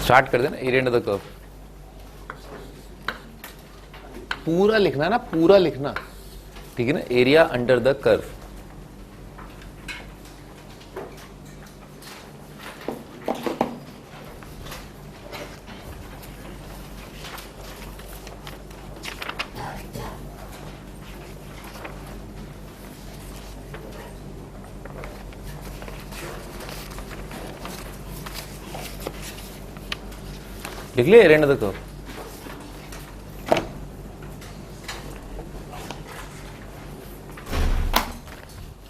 Start कर देना area under the curve. पूरा लिखना ना, पूरा लिखना, ठीक है ना, एरिया अंडर द कर्व। लिख लिया एरिया अंडर द कर्व।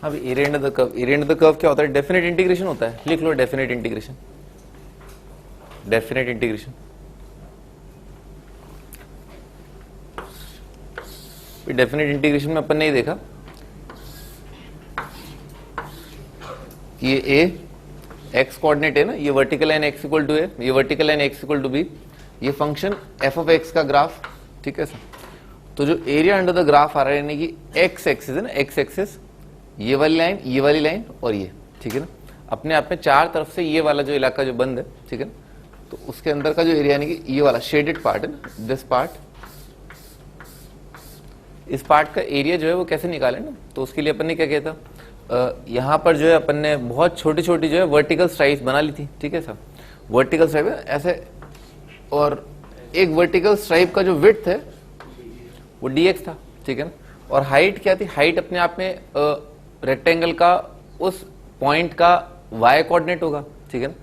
अब area under the curve, area under the curve क्या होता है? डेफिनेट इंटीग्रेशन होता है। लिख लो definite integration, definite integration. Definite integration में अपन ने देखा कि ये ए एक्स कोऑर्डिनेट है ना, ये vertical line X equal to A, ये vertical line X equal to B, ये फंक्शन एफ ऑफ एक्स का ग्राफ, ठीक है सर। तो जो एरिया अंडर द ग्राफ आ रहा है यानी कि एक्स एक्सिस है ना, एक्स एक्सिस, ये वाली लाइन, ये वाली लाइन और ये, ठीक है ना, अपने आप में चार तरफ से ये वाला जो इलाका जो बंद है, ठीक है ना, तो उसके अंदर का जो एरिया यानी कि ये वाला शेडेड पार्ट है ना, दिस पार्ट, इस पार्ट का एरिया जो है वो कैसे निकाले ना, तो उसके लिए अपन ने क्या किया था, यहाँ पर जो है अपन ने बहुत छोटी छोटी जो है वर्टिकल स्ट्राइप्स बना ली थी, ठीक है सर। वर्टिकल स्ट्राइप ऐसे, और एक वर्टिकल स्ट्राइप का जो विड्थ है वो dx था, ठीक है ना, और हाइट क्या थी? हाइट अपने आप में रेक्टेंगल का उस पॉइंट का y कोऑर्डिनेट होगा, ठीक है ना,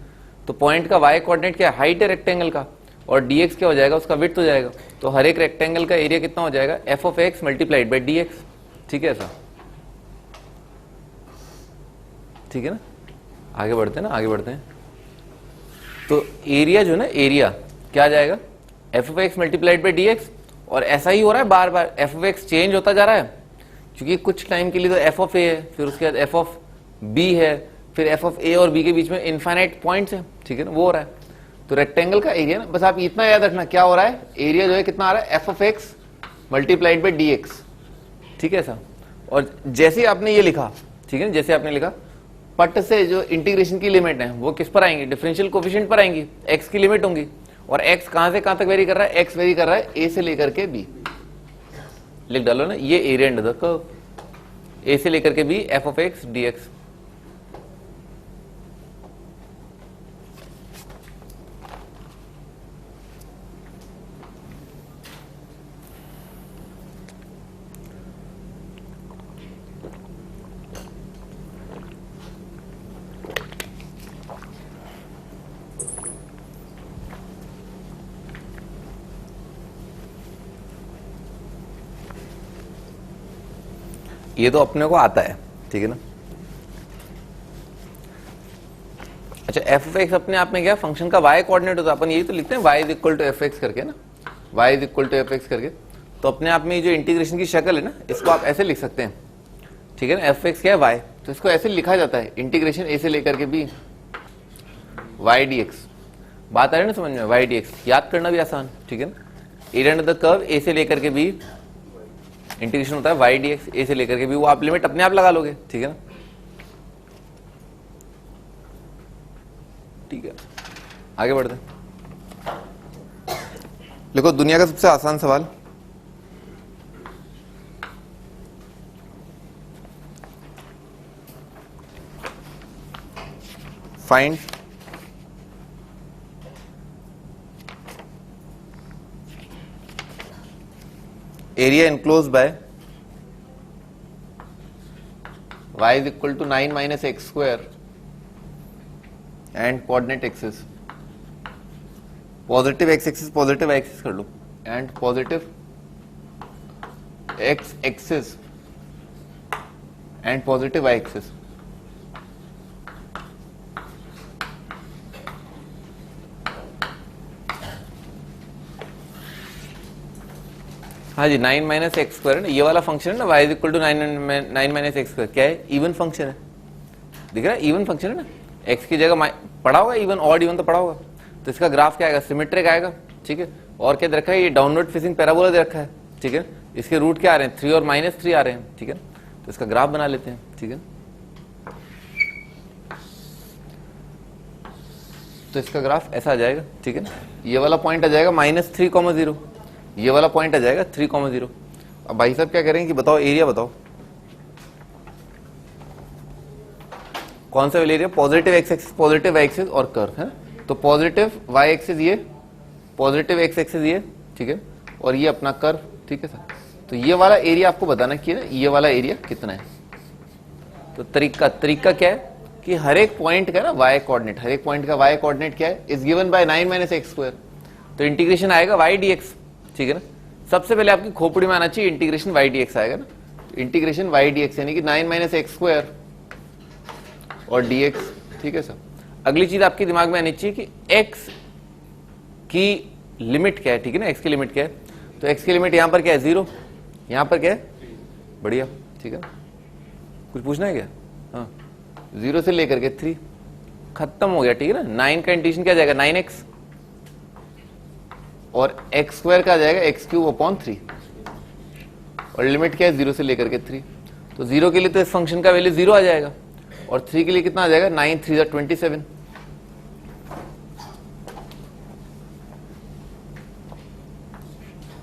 तो पॉइंट का y कोऑर्डिनेट क्या है? हाइट है रेक्टेंगल का, और dx क्या हो जाएगा? उसका विड्थ हो जाएगा। तो हर एक रेक्टेंगल का एरिया कितना हो जाएगा? f of x multiplied by dx, ठीक है सर, ठीक है ना। आगे बढ़ते हैं ना, आगे बढ़ते हैं। तो एरिया जो है ना, एरिया क्या आ जाएगा? F of x multiplied by d x, और ऐसा ही हो रहा है बार बार, एफ ऑफ एक्स चेंज होता जा रहा है, क्योंकि कुछ टाइम के लिए तो एफ ऑफ ए है, फिर उसके बाद एफ ऑफ बी है, फिर एफ ऑफ ए और बी के बीच में इनफाइनाइट पॉइंट्स है, ठीक है ना, वो हो रहा है। तो रेक्टेंगल का एरिया ना, बस आप इतना याद रखना क्या हो रहा है, एरिया जो है कितना आ रहा है? F of x multiplied by d x, ठीक है सर। और जैसे आपने ये लिखा, ठीक है ना, जैसे आपने लिखा, पट से जो इंटीग्रेशन की लिमिट है वो किस पर आएंगी? डिफरेंशियल कोफिशिएंट पर आएंगी, एक्स की लिमिट होंगी, और एक्स कहां से कहां तक वेरी कर रहा है? एक्स वेरी कर रहा है ए से लेकर के बी। लिख डालो ना, ये area under the curve, A से लेकर के B, F of X D X. ये तो अपने को आता है, ठीक है ना। अच्छा, एफ ऑफ एक्स अपने आप में क्या फंक्शन का वाई कोऑर्डिनेट होता है, अपन यही तो लिखते हैं Y is equal to F X करके ना, Y is equal to F X करके। तो अपने आप में ये जो इंटीग्रेशन की शक्ल है ना, इसको आप ऐसे लिख सकते हैं, ठीक है ना। एफ एक्स क्या है? वाई, तो इसको ऐसे लिखा जाता है, इंटीग्रेशन ए से लेकर के बी वाई डी एक्स। बात आ रही है ना समझ में? वाई डी एक्स याद करना भी आसान, ठीक है ना। Area under the curve A से लेकर के बी, इंटीग्रेशन होता है वाई डी एक्स, ए से लेकर के भी, वो आप लिमिट अपने आप लगा लोगे, ठीक है ना। ठीक है, आगे बढ़ते हैं। देखो दुनिया का सबसे आसान सवाल, find area enclosed by y is equal to 9 minus x square and coordinate axis, positive x axis positive y axis कर लो, and positive x axis and positive y axis. हाँ जी, 9 माइनस एक्स स्क्वायर है ना, ये वाला function है ना, y is equal to 9 minus x square, क्या है? इवन फंक्शन है, दिख रहा है? इवन फंक्शन है ना, x की जगह पढ़ा होगा इवन, ऑड इवन तो पढ़ा होगा। तो इसका ग्राफ क्या आएगा? सिमेट्रिक आएगा, ठीक है। और क्या दे रखा है? ये डाउनवर्ड फेसिंग पैराबोला दे रखा है, ठीक है। इसके रूट क्या आ रहे हैं? 3 और -3 आ रहे हैं, ठीक है। तो इसका ग्राफ बना लेते हैं, ठीक है। तो इसका ग्राफ ऐसा आ जाएगा, ठीक है ना। ये वाला पॉइंट आ जाएगा -3,0, ये वाला पॉइंट आ जाएगा 3,0। अब भाई साहब क्या करेंगे कि बताओ एरिया बताओ कौन सा वाला area, positive X axis, positive Y axis और कर्व है। तो पॉजिटिव वाई एक्सिस ये, पॉजिटिव एक्स एक्सिस ये, ठीक है, और ये अपना कर्व, ठीक है सर। तो ये वाला एरिया आपको बताना कि ना ये वाला एरिया कितना है। तो तरीका क्या है कि हर एक पॉइंट का ना वाई कोऑर्डिनेट, हर एक पॉइंट का वाई कोऑर्डिनेट क्या है, इज गिवन बाय 9 - x²। तो इंटीग्रेशन आएगा y dx, ठीक है ना। सबसे पहले आपकी खोपड़ी में आना चाहिए इंटीग्रेशन y dx आएगा ना, इंटीग्रेशन y dx यानी कि 9 - x² और dx, ठीक है सर। अगली चीज आपके दिमाग में आनी चाहिए कि x की लिमिट क्या है, ठीक है ना, x की लिमिट क्या है। तो x की लिमिट यहां पर क्या है 0, यहां पर क्या है, बढ़िया, ठीक है। कुछ पूछना है क्या? हाँ, 0 से लेकर के 3 खत्म हो गया, ठीक है ना। 9 का इंटीग्रेशन क्या जाएगा 9x और x² का जाएगा x³ 3 और लिमिट क्या है 0 से लेकर के 3। तो 0 के लिए तो इस फंक्शन का वैल्यू 0 आ जाएगा और 3 के लिए कितना आ जाएगा 9 × 3 = 27।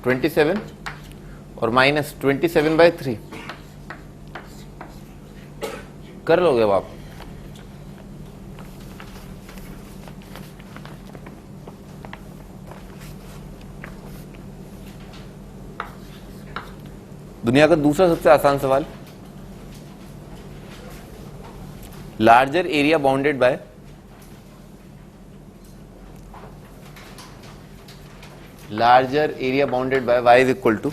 27 और -27/3 कर लोगे अब आप। दुनिया का दूसरा सबसे आसान सवाल, larger area bounded by y is equal to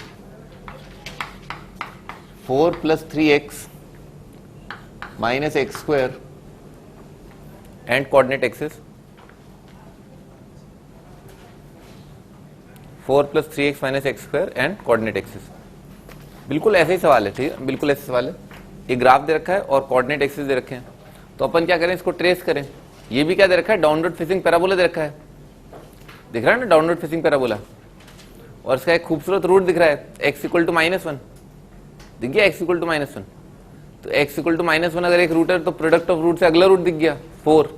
4 + 3x - x² and coordinate axis 4 + 3x - x² and coordinate axis। बिल्कुल ऐसे ही सवाल है, ठीक है, बिल्कुल ऐसे सवाल है। ये ग्राफ दे रखा है और कोऑर्डिनेट एक्सिस दे रखे हैं। तो अपन क्या करें, इसको ट्रेस करें। ये भी क्या दे रखा है, डाउनवर्ड फेसिंग पैराबोला दे रखा है, दिख रहा है ना, डाउनवर्ड फेसिंग पैराबोला। और इसका एक खूबसूरत रूट दिख रहा है, x = -1, दिख गया x = -1। तो x = -1 अगर एक रूट है तो प्रोडक्ट ऑफ रूट से अगला रूट दिख गया 4,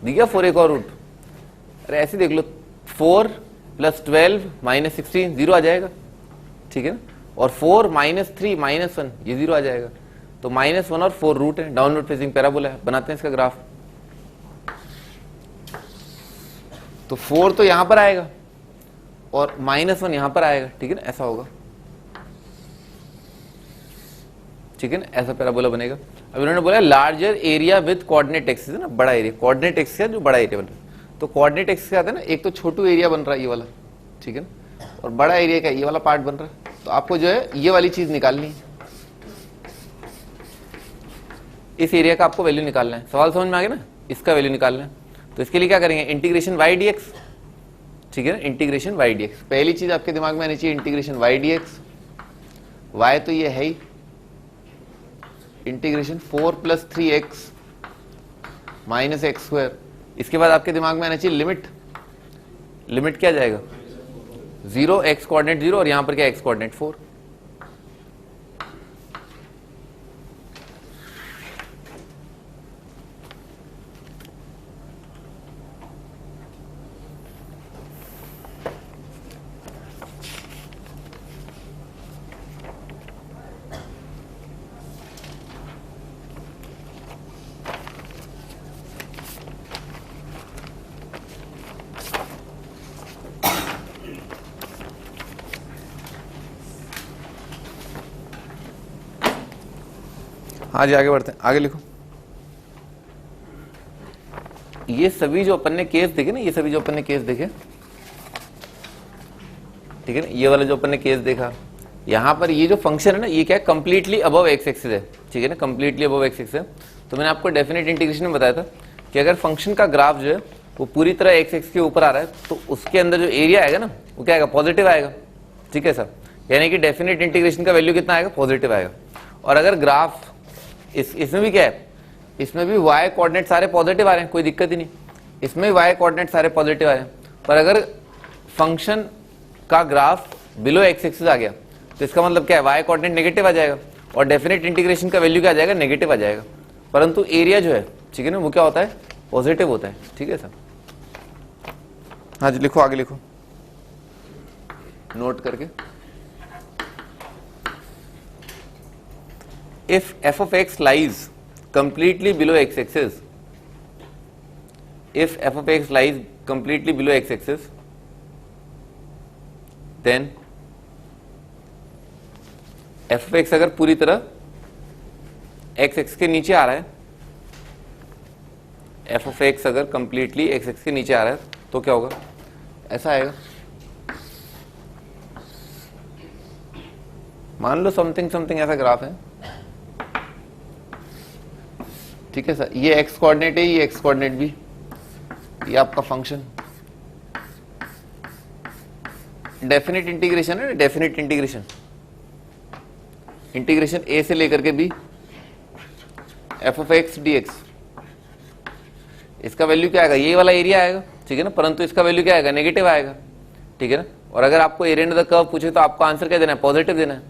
दिख गया 4 एक और रूट। अरे ऐसे देख लो, 4 + 12 - 16 0 आ जाएगा, ठीक है ना। और 4 - 3 - 1 ये 0 आ जाएगा। तो -1 और 4 रूट है, डाउनवर्ड फेसिंग पैराबोला है। बनाते हैं इसका ग्राफ। तो 4 तो यहां पर आएगा और -1 यहां पर आएगा, ठीक है ना, ऐसा होगा, ठीक है ना, ऐसा पैराबोला बनेगा। अब इन्होंने बोला larger area with coordinate axis है ना, बड़ा एरिया, कोऑर्डिनेट एक्सिस है जो बड़ा एरिया बन रहा है। तो कोऑर्डिनेट एक्सिस क्या आता है ना, एक तो छोटू एरिया बन रहा है ये वाला, ठीक है ना, और बड़ा एरिया का ये वाला पार्ट बन रहा है। तो आपको जो है ये वाली चीज निकालनी है, इस एरिया का आपको वैल्यू निकालना है। सवाल समझ में आ गया ना, इसका वैल्यू निकालना है। तो इसके लिए क्या करेंगे, इंटीग्रेशन y dx, ठीक है ना, इंटीग्रेशन y dx। पहली चीज आपके दिमाग में आनी चाहिए इंटीग्रेशन y dx, y तो ये है ही, इंटीग्रेशन 4 + 3x - x²। इसके बाद आपके दिमाग में आना चाहिए लिमिट, लिमिट क्या जाएगा 0, x कोऑर्डिनेट 0 और यहां पर क्या x कोऑर्डिनेट 4। हाँ जी, आगे बढ़ते हैं, आगे लिखो। ये सभी जो अपन ने केस देखे ना, ये सभी जो अपन ने केस देखे, ठीक है ना, ये वाला जो अपन ने केस देखा, यहां पर ये जो फंक्शन है ना, ये क्या है, कंप्लीटली अबव एक्स एक्सिस है, ठीक है ना, कंप्लीटली अबव एक्स एक्सिस है। तो मैंने आपको डेफिनेट इंटीग्रेशन में बताया था कि अगर फंक्शन का ग्राफ जो है वो पूरी तरह एक्स एक्सिस के ऊपर आ रहा है तो उसके अंदर जो एरिया आएगा ना वो क्या आएगा, पॉजिटिव आएगा, ठीक है सर। यानी कि डेफिनेट इंटीग्रेशन का वैल्यू कितना आएगा, पॉजिटिव आएगा। और अगर ग्राफ इसमें भी क्या है, इसमें भी y कोऑर्डिनेट सारे पॉजिटिव आ रहे हैं, कोई दिक्कत ही नहीं, इसमें y कोऑर्डिनेट सारे पॉजिटिव आ रहे हैं। पर अगर फंक्शन का ग्राफ बिलो एक्स एक्सिस आ गया तो इसका मतलब क्या है, y कोऑर्डिनेट नेगेटिव आ जाएगा और डेफिनेट इंटीग्रेशन का वैल्यू क्या आ जाएगा, नेगेटिव आ जाएगा। परंतु एरिया जो है, ठीक है ना, वो क्या होता है, पॉजिटिव होता है, ठीक है सर। हाँ जी लिखो, आगे लिखो नोट करके। If F of x lies completely below x axis, if f of x lies completely below x axis, then f of x अगर पूरी तरह x एक्स के नीचे आ रहा है, f of x अगर completely x एक्स के नीचे आ रहा है तो क्या होगा, ऐसा आएगा। मान लो समथिंग समथिंग ऐसा ग्राफ है, ठीक है सर, ये x कोऑर्डिनेट है, ये x कोऑर्डिनेट भी, ये आपका फंक्शन डेफिनेट इंटीग्रेशन है, डेफिनेट इंटीग्रेशन, इंटीग्रेशन a से लेकर के b f of x dx, इसका वैल्यू क्या आएगा, ये वाला एरिया आएगा, ठीक है ना, परंतु इसका वैल्यू क्या आएगा, नेगेटिव आएगा, ठीक है ना। और अगर आपको एरिया अंडर द कर्व पूछे तो आपको आंसर क्या देना है, पॉजिटिव देना है,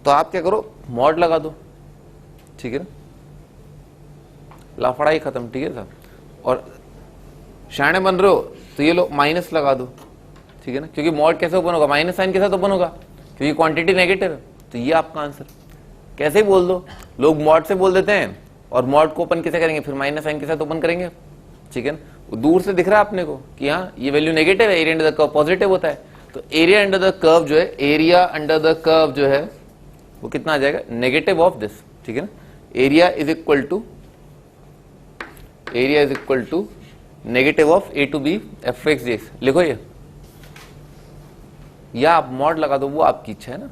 तो आप क्या करो, मॉड लगा दो, ठीक है ना, लाफड़ा ही खत्म, ठीक है साहब। और शाणे बन रहे हो तो ये लो माइनस लगा दो, ठीक है ना, क्योंकि मॉड कैसे ओपन होगा, माइनस साइन के साथ ओपन होगा, क्योंकि क्वांटिटी नेगेटिव है, तो ये आपका आंसर। कैसे ही बोल दो, लोग मॉड से बोल देते हैं और मॉड को ओपन कैसे करेंगे, फिर माइनस साइन के साथ ओपन करेंगे, ठीक है ना। दूर से दिख रहा है अपने को कि हाँ ये वैल्यू नेगेटिव है, area under the curve positive होता है, तो एरिया अंडर द कर्व जो है, एरिया अंडर द कर्व जो है वो कितना आ जाएगा, नेगेटिव ऑफ दिस, ठीक है ना। Area is equal to negative of a to b F X D X, लिखो ये, या आप मॉड लगा दो, वो आपकी इच्छा है ना।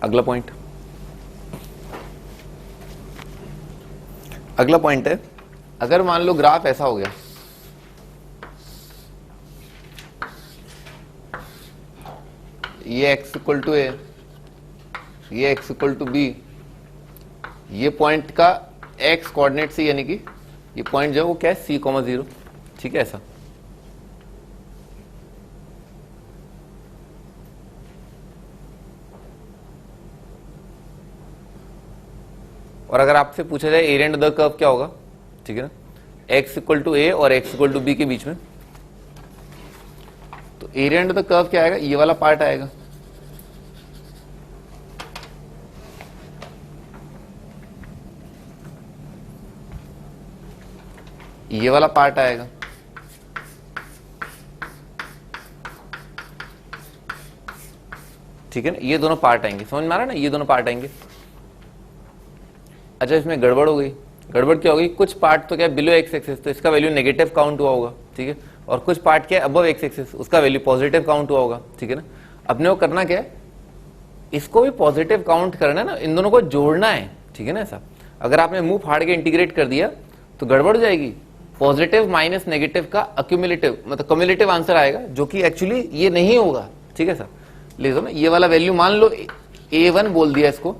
अगला पॉइंट, अगला पॉइंट है, अगर मान लो ग्राफ ऐसा हो गया, ये x इक्वल टू ए, ये x इक्वल टू बी, ये पॉइंट का x कोऑर्डिनेट से, यानी कि ये पॉइंट जो है वो क्या है, c,0, ठीक है ऐसा। और अगर आपसे पूछा जाए एरिया अंडर द कर्व क्या होगा, ठीक है ना, x इक्वल टू ए और x इक्वल टू बी के बीच में, तो एरिया अंडर द कर्व क्या आएगा, ये वाला पार्ट आएगा, ये वाला पार्ट आएगा, ठीक है ना, ये दोनों पार्ट आएंगे, समझ में आ रहा है ना, ये दोनों पार्ट आएंगे। अच्छा इसमें गड़बड़ हो गई, गड़बड़ क्या हो गई, कुछ पार्ट तो क्या बिलो एक्स एक्सिस, तो इसका वैल्यू नेगेटिव काउंट हुआ होगा, ठीक है, और कुछ पार्ट क्या है अबव एक्स एक्सिस, उसका वैल्यू पॉजिटिव काउंट हुआ होगा, ठीक है ना। अपने को करना क्या है, इसको भी पॉजिटिव काउंट करना है ना, इन दोनों को जोड़ना है, ठीक है ना ऐसा। अगर आपने मुंह फाड़ के इंटीग्रेट कर दिया तो गड़बड़ हो जाएगी, पॉजिटिव माइनस नेगेटिव का अक्यूमुलेटिव मतलब कम्युलेटिव आंसर आएगा, जो कि एक्चुअली ये नहीं होगा, ठीक है सर। ले दो ना ये वाला वैल्यू, मान लो a1 बोल दिया इसको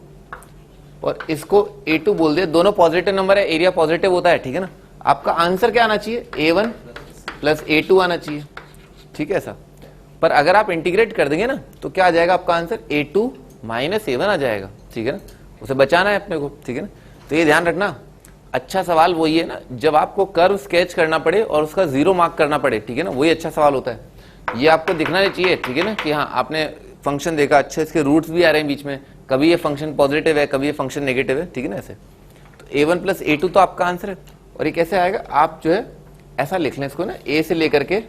और इसको a2 बोल दिया, दोनों पॉजिटिव नंबर है, एरिया पॉजिटिव होता है, ठीक है ना। आपका आंसर क्या आना चाहिए, a1 प्लस a2 आना चाहिए, ठीक है ऐसा। पर अगर आप इंटीग्रेट कर देंगे ना तो क्या आ जाएगा आपका आंसर, a2 माइनस a1 आ जाएगा, ठीक है ना, उसे बचाना है अपने को, ठीक है ना। तो ये ध्यान रखना, अच्छा सवाल वही है ना जब आपको कर्व स्केच करना पड़े और उसका 0 मार्क करना पड़े, ठीक है ना, वही अच्छा सवाल होता है। ये आपको दिखना नहीं चाहिए, ठीक है ना, कि हाँ आपने फंक्शन देखा, अच्छे इसके रूट्स भी आ रहे हैं बीच में, कभी ये फंक्शन पॉजिटिव है कभी ये फंक्शन नेगेटिव है, ठीक है ना ऐसे। तो a1 प्लस a2 तो आपका आंसर है। और ये कैसे आएगा, आप जो है ऐसा लिख लें इसको ना, a से लेकर के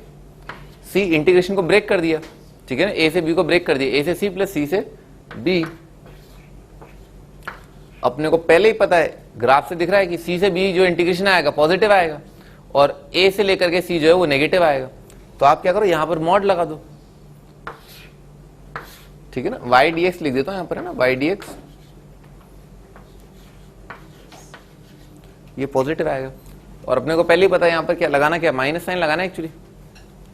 c, इंटीग्रेशन को ब्रेक कर दिया, ठीक है ना, a से b को ब्रेक कर दिया, a से c प्लस c से b। अपने को पहले ही पता है, ग्राफ से दिख रहा है कि c से b जो इंटीग्रेशन आएगा पॉजिटिव आएगा और a से लेकर के c जो है वो नेगेटिव आएगा। तो आप क्या करो, यहां पर मॉड लगा दो, ठीक है ना, y dx लिख देता हूं यहां पर, है ना, y dx, ये पॉजिटिव आएगा। और अपने को पहले ही पता है यहां पर क्या लगाना, क्या माइनस साइन लगाना है एक्चुअली,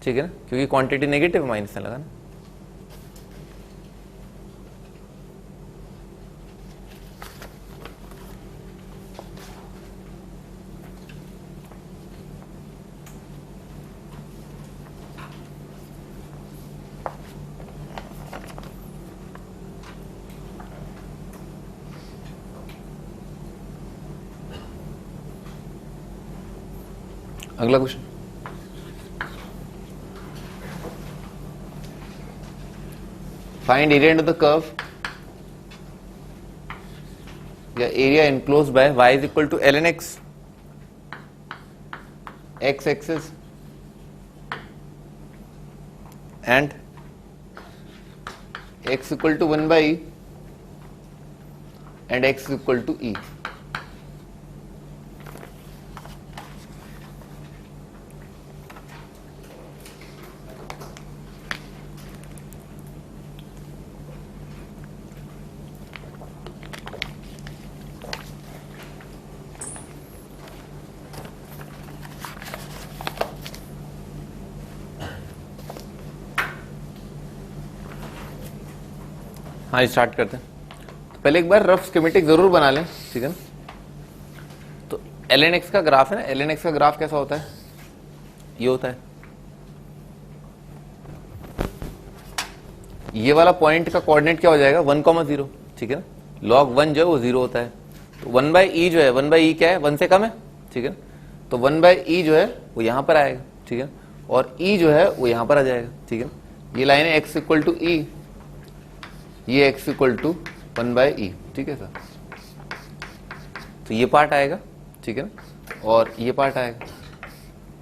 ठीक है ना, क्योंकि क्वांटिटी नेगेटिव, माइनस साइन लगाना। अगला question, find area under the curve या area enclosed by y is equal to ln x, x axis and x equal to 1 by e and x equal to e. हाँ start करते हैं। तो पहले एक बार rough schematic जरूर बना लें, ठीक है ना। तो ln x का ग्राफ है ना, ln x का ग्राफ कैसा होता है, ये होता है, ये वाला पॉइंट का कोऑर्डिनेट क्या हो जाएगा 1,0, ठीक है ना। log 1 जो है वो 0 होता है, तो 1 बाई ई जो है, 1 बाई ई क्या है, 1 से कम है, ठीक है ना। तो 1 बाई ई जो है वो यहां पर आएगा, ठीक है, और ई जो है वो यहां पर आ जाएगा, ठीक है। ये लाइन है x इक्वल टू ई, ये x equal to 1 by E, ठीक है सर। तो ये पार्ट आएगा, ठीक है ना, और ये पार्ट आएगा।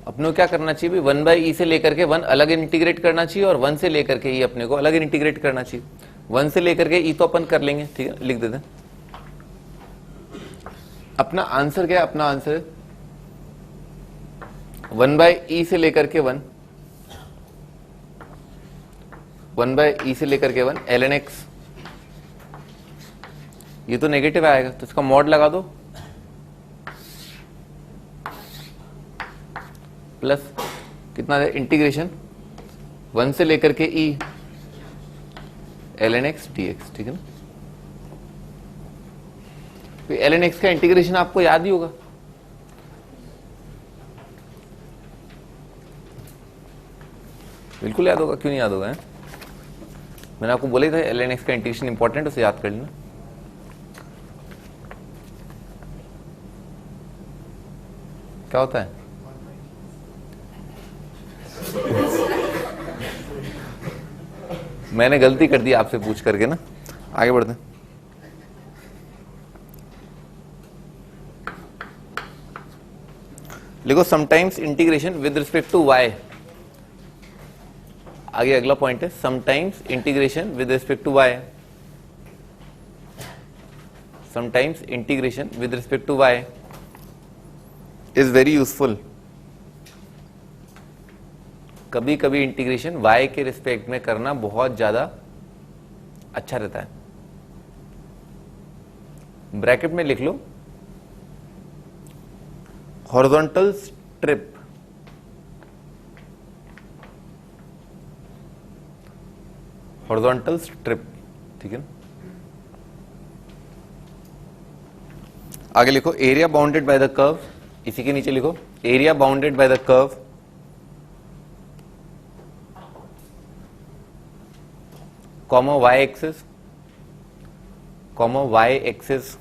अपने को क्या करना चाहिए भी, 1 बाई ई से लेकर के 1 अलग इंटीग्रेट करना चाहिए और 1 से लेकर के ई अपने को अलग इंटीग्रेट करना चाहिए। 1 से लेकर के ई तो अपन कर लेंगे, ठीक है, लिख देते हैं। अपना आंसर क्या है, अपना आंसर 1 बाई ई से लेकर के 1, 1 बाई ई से लेकर के 1 ln x, ये तो नेगेटिव आएगा तो इसका मॉड लगा दो, प्लस कितना है इंटीग्रेशन 1 से लेकर के e ln x dx, ठीक है ना। तो ln x का इंटीग्रेशन आपको याद ही होगा, बिल्कुल याद होगा, क्यों नहीं याद होगा है? मैंने आपको बोला था ln x का इंटीग्रेशन इंपॉर्टेंट, उसे याद कर लेना। क्या होता है, मैंने गलती कर दी आपसे पूछ करके ना। आगे बढ़ते हैं। लिखो sometimes integration with respect to y, आगे अगला पॉइंट है sometimes integration with respect to y, sometimes integration with respect to y is very useful. कभी कभी इंटीग्रेशन y के रिस्पेक्ट में करना बहुत ज्यादा अच्छा रहता है। ब्रैकेट में लिख लो हॉरिजॉन्टल स्ट्रिप, हॉरिजॉन्टल स्ट्रिप, ठीक है ना। आगे लिखो area bounded by the curve, इसी के नीचे लिखो area bounded by the curve comma Y axis, comma Y axis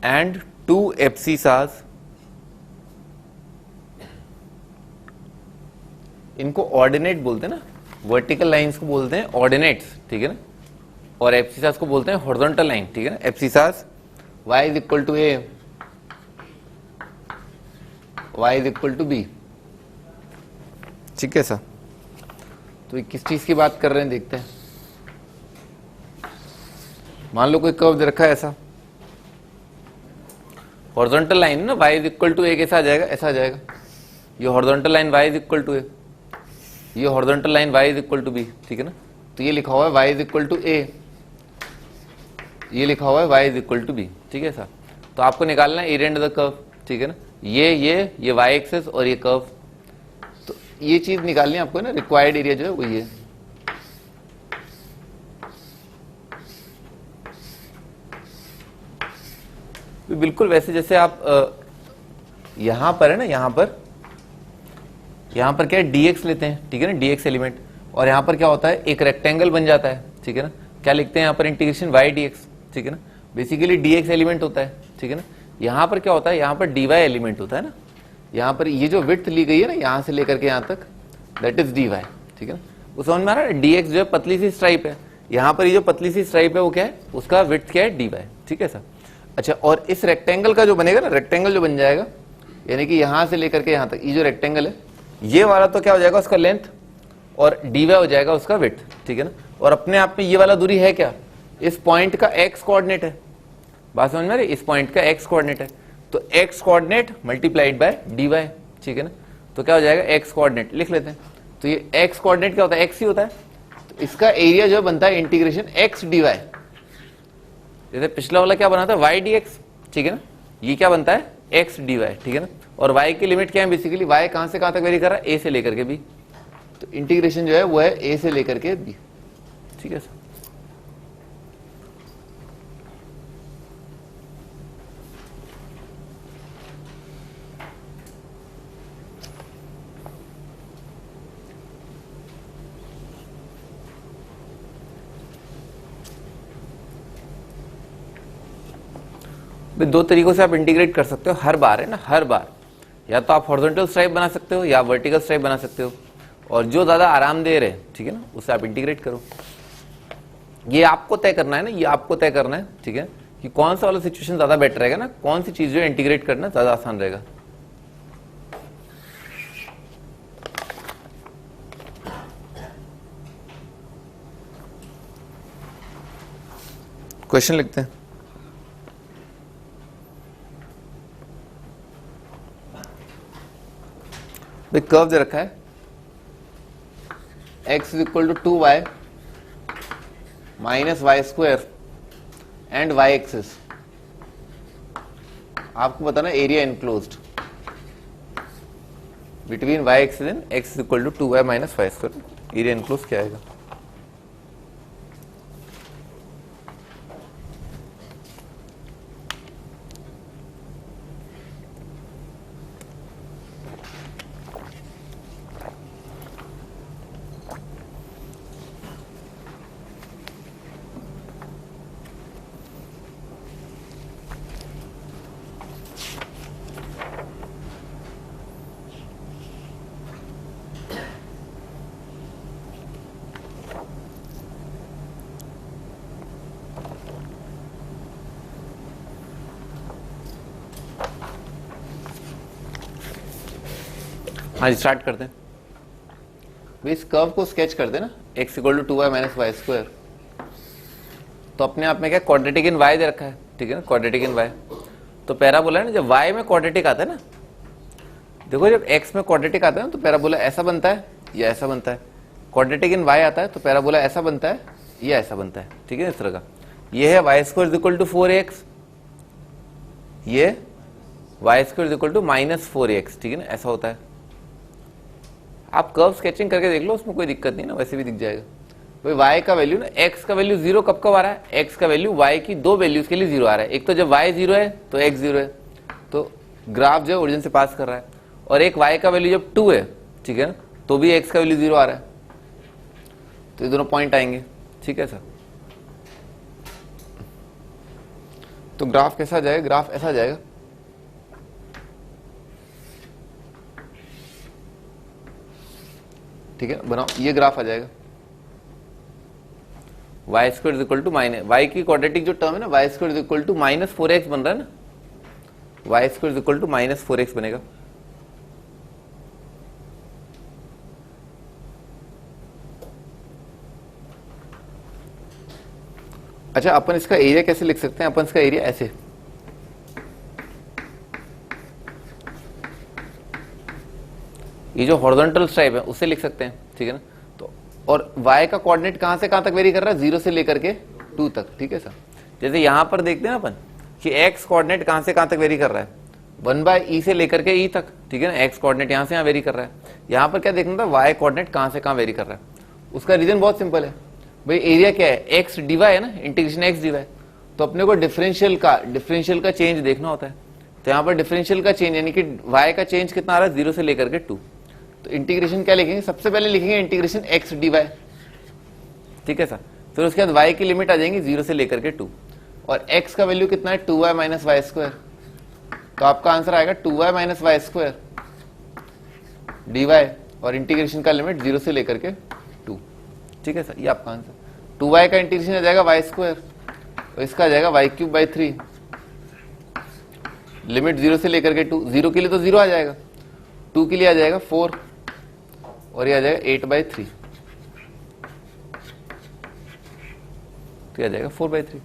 and 2 abscissas, इनको ऑर्डिनेट बोलते हैं ना, वर्टिकल लाइंस को बोलते हैं ऑर्डिनेट्स, ठीक है ना, और एब्सिसास को बोलते हैं हॉरिजॉन्टल लाइन, ठीक है ना। Abscissas y is equal to a, y is equal to b, ठीक है सर। तो ये किस चीज की बात कर रहे हैं देखते हैं। मान लो कोई कर्व दे रखा है ऐसा, हॉरिजॉन्टल लाइन ना, y is equal to a कैसा आ जाएगा, ऐसा आ जाएगा। ये horizontal line y is equal to a, ये horizontal line y is equal to b, ठीक है ना। तो ये लिखा हुआ है y is equal to a, ये लिखा हुआ है y is equal to b, ठीक है सर। तो आपको निकालना है एरिया अंडर द कर्व, ठीक है ना। ये y एक्सिस और ये कर्व, तो ये चीज निकालनी है आपको ना, रिक्वायर्ड एरिया जो है वो ये। बिल्कुल वैसे जैसे आप यहां पर है ना, यहां पर क्या है dx लेते हैं, ठीक है ना, dx एलिमेंट, और यहां पर क्या होता है एक रेक्टेंगल बन जाता है, ठीक है ना। क्या लिखते हैं यहां पर इंटीग्रेशन y dx, ठीक है ना। बेसिकली dx एलिमेंट होता है, ठीक है ना। यहां पर क्या होता है, यहां पर dy एलिमेंट होता है ना, यहाँ पर ये जो विड्थ ली गई है ना यहाँ से लेकर के यहाँ तक, दैट इज dy, ठीक है ना। वो समझ में आ रहा है, dx जो है पतली सी स्ट्राइप है, यहाँ पर ये जो पतली सी स्ट्राइप है वो क्या है, उसका विड्थ क्या है, dy, ठीक है सर। अच्छा, और इस रेक्टेंगल का जो बनेगा ना, रेक्टेंगल जो बन जाएगा, यानी कि यहाँ से लेकर के यहाँ तक ये जो रेक्टेंगल है, ये वाला तो क्या हो जाएगा उसका लेंथ, और dy हो जाएगा उसका विड्थ, ठीक है ना। और अपने आप में ये वाला दूरी है क्या, इस पॉइंट का x कोऑर्डिनेट है, बात समझ में आ रही है, इस पॉइंट का x कोऑर्डिनेट है, तो x coordinate multiplied by dy, ठीक है ना। तो क्या हो जाएगा, x कोऑर्डिनेट लिख लेते हैं, तो ये x कोऑर्डिनेट क्या होता है, x ही होता है, तो इसका एरिया जो बनता है इंटीग्रेशन x dy, जैसे पिछला वाला क्या बना था y dx, ठीक है ना, ये क्या बनता है x dy, ठीक है ना। और y की लिमिट क्या है, बेसिकली y कहां से कहां तक वेरी कर रहा है, a से लेकर के b, तो इंटीग्रेशन जो है वो है a से लेकर के b, ठीक है सर। दो तरीकों से आप इंटीग्रेट कर सकते हो, हर बार है ना, हर बार या तो आप हॉरिजॉन्टल स्ट्राइप बना सकते हो या वर्टिकल स्ट्राइप बना सकते हो, और जो ज्यादा आरामदेह रहे, ठीक है ना, उससे आप इंटीग्रेट करो। ये आपको तय करना है ना, ये आपको तय करना है, ठीक है, कि कौन सा वाला सिचुएशन ज्यादा बेटर रहेगा ना, कौन सी चीज जो इंटीग्रेट करना ज्यादा आसान रहेगा। क्वेश्चन लिखते हैं, कर्व दे रखा है x is equal to 2y minus Y square and y axis, आपको बताना area enclosed between y axis and x is equal to 2y minus Y square, area enclosed क्या आएगा। हाँ जी, स्टार्ट करते हैं। इस कर्व को स्केच कर देना, x equal to 2y minus Y square, तो अपने आप में क्या क्वाड्रेटिक इन y दे रखा है, ठीक है ना, क्वाड्रेटिक इन y। तो पैराबोला है ना, जब y में क्वाड्रेटिक आता है ना, देखो जब x में क्वाड्रेटिक आता है ना तो पैराबोला ऐसा बनता है या ऐसा बनता है, क्वाड्रेटिक इन y आता है तो पैराबोला ऐसा बनता है या ऐसा बनता है, ठीक है, इस तरह का। ये है y square equal to 4x, ये y square equal to minus 4x, ठीक है ना, ऐसा होता है। आप कर्व स्केचिंग करके देख लो, उसमें कोई दिक्कत नहीं ना, वैसे भी दिख जाएगा। भाई y का वैल्यू ना, x का वैल्यू 0 कब कब आ रहा है, x का वैल्यू y की दो वैल्यूज के लिए 0 आ रहा है, एक तो जब y 0 है तो x 0 है, तो ग्राफ जो है ओरिजिन से पास कर रहा है, और एक y का वैल्यू जब 2 है, ठीक है ना, तो भी x का वैल्यू 0 आ रहा है, तो ये दोनों पॉइंट आएंगे, ठीक है सर। तो ग्राफ कैसा जाएगा, ग्राफ ऐसा जाएगा, ठीक है, बनाओ, ये ग्राफ आ जाएगा, Y square equal to minus, Y की क्वाड्रेटिक जो टर्म है ना, Y square equal to minus 4x बन रहा है ना, Y square equal to minus 4x बनेगा। अच्छा, अपन इसका एरिया कैसे लिख सकते हैं, अपन इसका एरिया ऐसे, ये जो हॉरिजॉन्टल स्ट्राइप है उससे लिख सकते हैं, ठीक है ना। तो और y का कोऑर्डिनेट कहां से कहां तक वेरी कर रहा है, 0 से लेकर के 2 तक, ठीक है सर। जैसे यहां पर देखते हैं अपन कि x कोऑर्डिनेट कहां से कहां तक वेरी कर रहा है, 1/e से लेकर के e तक, ठीक है ना, x कोऑर्डिनेट यहां से यहां वेरी कर रहा है। यहां पर क्या देखना था, y कोऑर्डिनेट कहां से कहां वेरी कर रहा है। उसका रीजन बहुत सिंपल है भाई, एरिया क्या है, x dy है ना, इंटीग्रेशन x dy, तो अपने को डिफरेंशियल का चेंज देखना होता है। तो यहाँ पर डिफरेंशियल का चेंज यानी कि y का चेंज कितना आ रहा है, 0 से लेकर के 2, तो इंटीग्रेशन क्या लिखेंगे, सबसे पहले लिखेंगे इंटीग्रेशन x dy, ठीक है सर। फिर उसके बाद y की लिमिट आ जाएंगी 0 से लेकर के 2, और x का वैल्यू कितना है, 2y माइनस वाई स्क्वायर, तो आपका आंसर आएगा 2y minus Y square D Y, और इंटीग्रेशन का लिमिट 0 से लेकर के 2। ठीक है सर, ये आपका आंसर। 2y का इंटीग्रेशन आ जाएगा वाई स्क्वायर, और इसका आ जाएगा वाई क्यूब बाई 3, लिमिट 0 से लेकर के 2। 0 के लिए तो 0 आ जाएगा, 2 के लिए आ जाएगा 4, और ये आ जाएगा 8/3, तो ये आ जाएगा 4/3।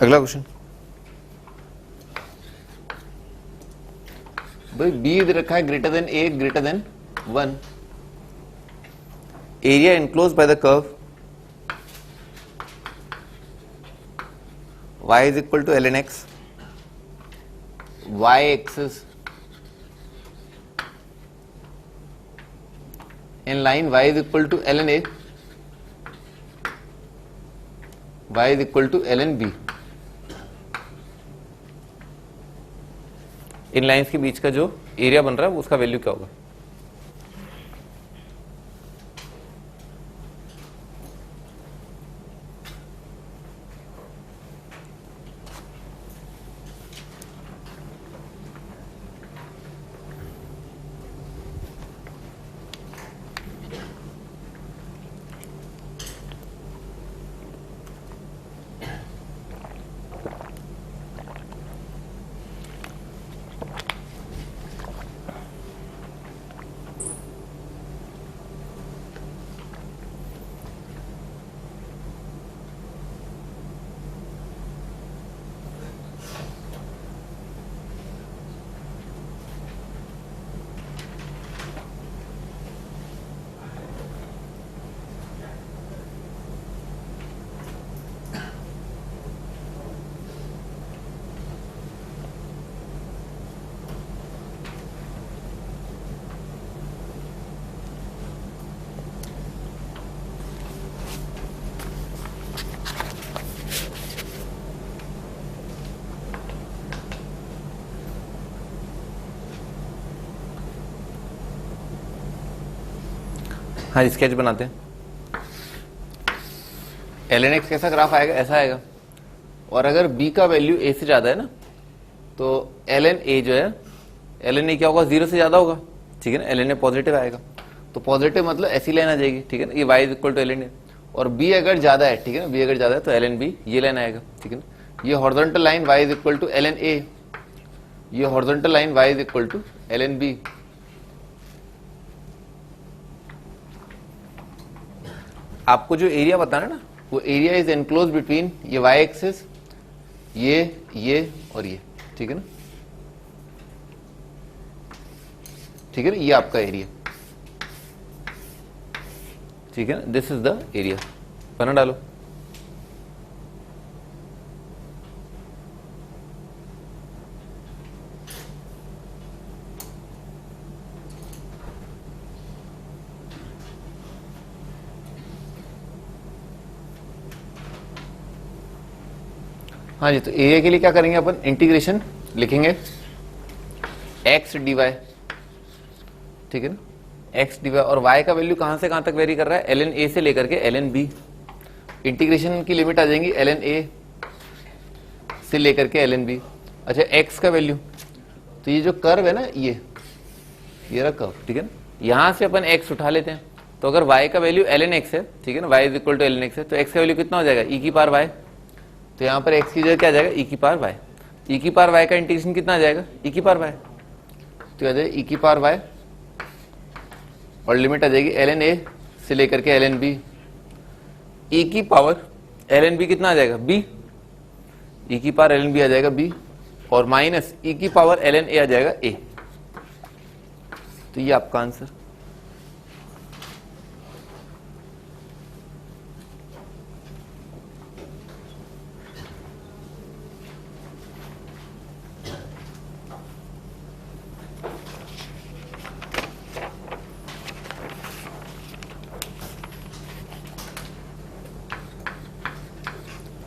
अगला क्वेश्चन भाई, बी रखा है greater than A greater than 1, area enclose bye the curve y is equal to ln x, y axis in line y is equal to ln a, y is equal to ln b। In lines के बीच का जो area बन रहा है उसका value क्या होगा? हाँ, स्केच बनाते हैं। ln x कैसा ग्राफ आएगा? ऐसा आएगा। और अगर b का वैल्यू a से ज्यादा है ना, तो ln a जो है, ln a क्या होगा? 0 से ज्यादा होगा। ठीक है ना, ln a पॉजिटिव आएगा, तो पॉजिटिव मतलब ऐसी लाइन आ जाएगी। ठीक है ना, ये y is equal to ln a। और b अगर ज्यादा है, ठीक है ना, b अगर ज्यादा है तो ln b ये लाइन आएगा। ठीक है ना, ये horizontal line y is equal to ln a, ये horizontal line y is equal to ln b। आपको जो एरिया बताना ना, वो एरिया इज एनक्लोज बिटवीन ये वाई एक्सिस, ये और ये। ठीक है ना, ठीक है ना, ये आपका एरिया। ठीक है ना, दिस इज द एरिया। बना डालो। हाँ जी, तो एरिया के लिए क्या करेंगे अपन? इंटीग्रेशन लिखेंगे x dy। ठीक है ना, x dy, और y का वैल्यू कहां से कहां तक वेरी कर रहा है? ln a से लेकर के ln b। इंटीग्रेशन की लिमिट आ जाएंगी ln a से लेकर के ln b। अच्छा, x का वैल्यू, तो ये जो कर्व है ना, ये रहा कर्व। ठीक है ना, यहां से अपन x उठा लेते हैं, तो अगर y का वैल्यू ln x है, ठीक है ना, y is equal to ln x है, तो x का वैल्यू कितना हो जाएगा? e की पावर y। तो यहाँ पर x की जगह क्या आ जाएगा? e की पावर y। e की पावर y का इंटीग्रेशन कितना आ जाएगा? e की पावर y, तो आ जाएगा e की पावर y, और लिमिट आ जाएगी ln a से लेकर के ln b। e की पावर ln b कितना आ जाएगा? b। e की पावर ln b आ जाएगा b, और माइनस e की पावर ln a आ जाएगा a। तो ये आपका आंसर।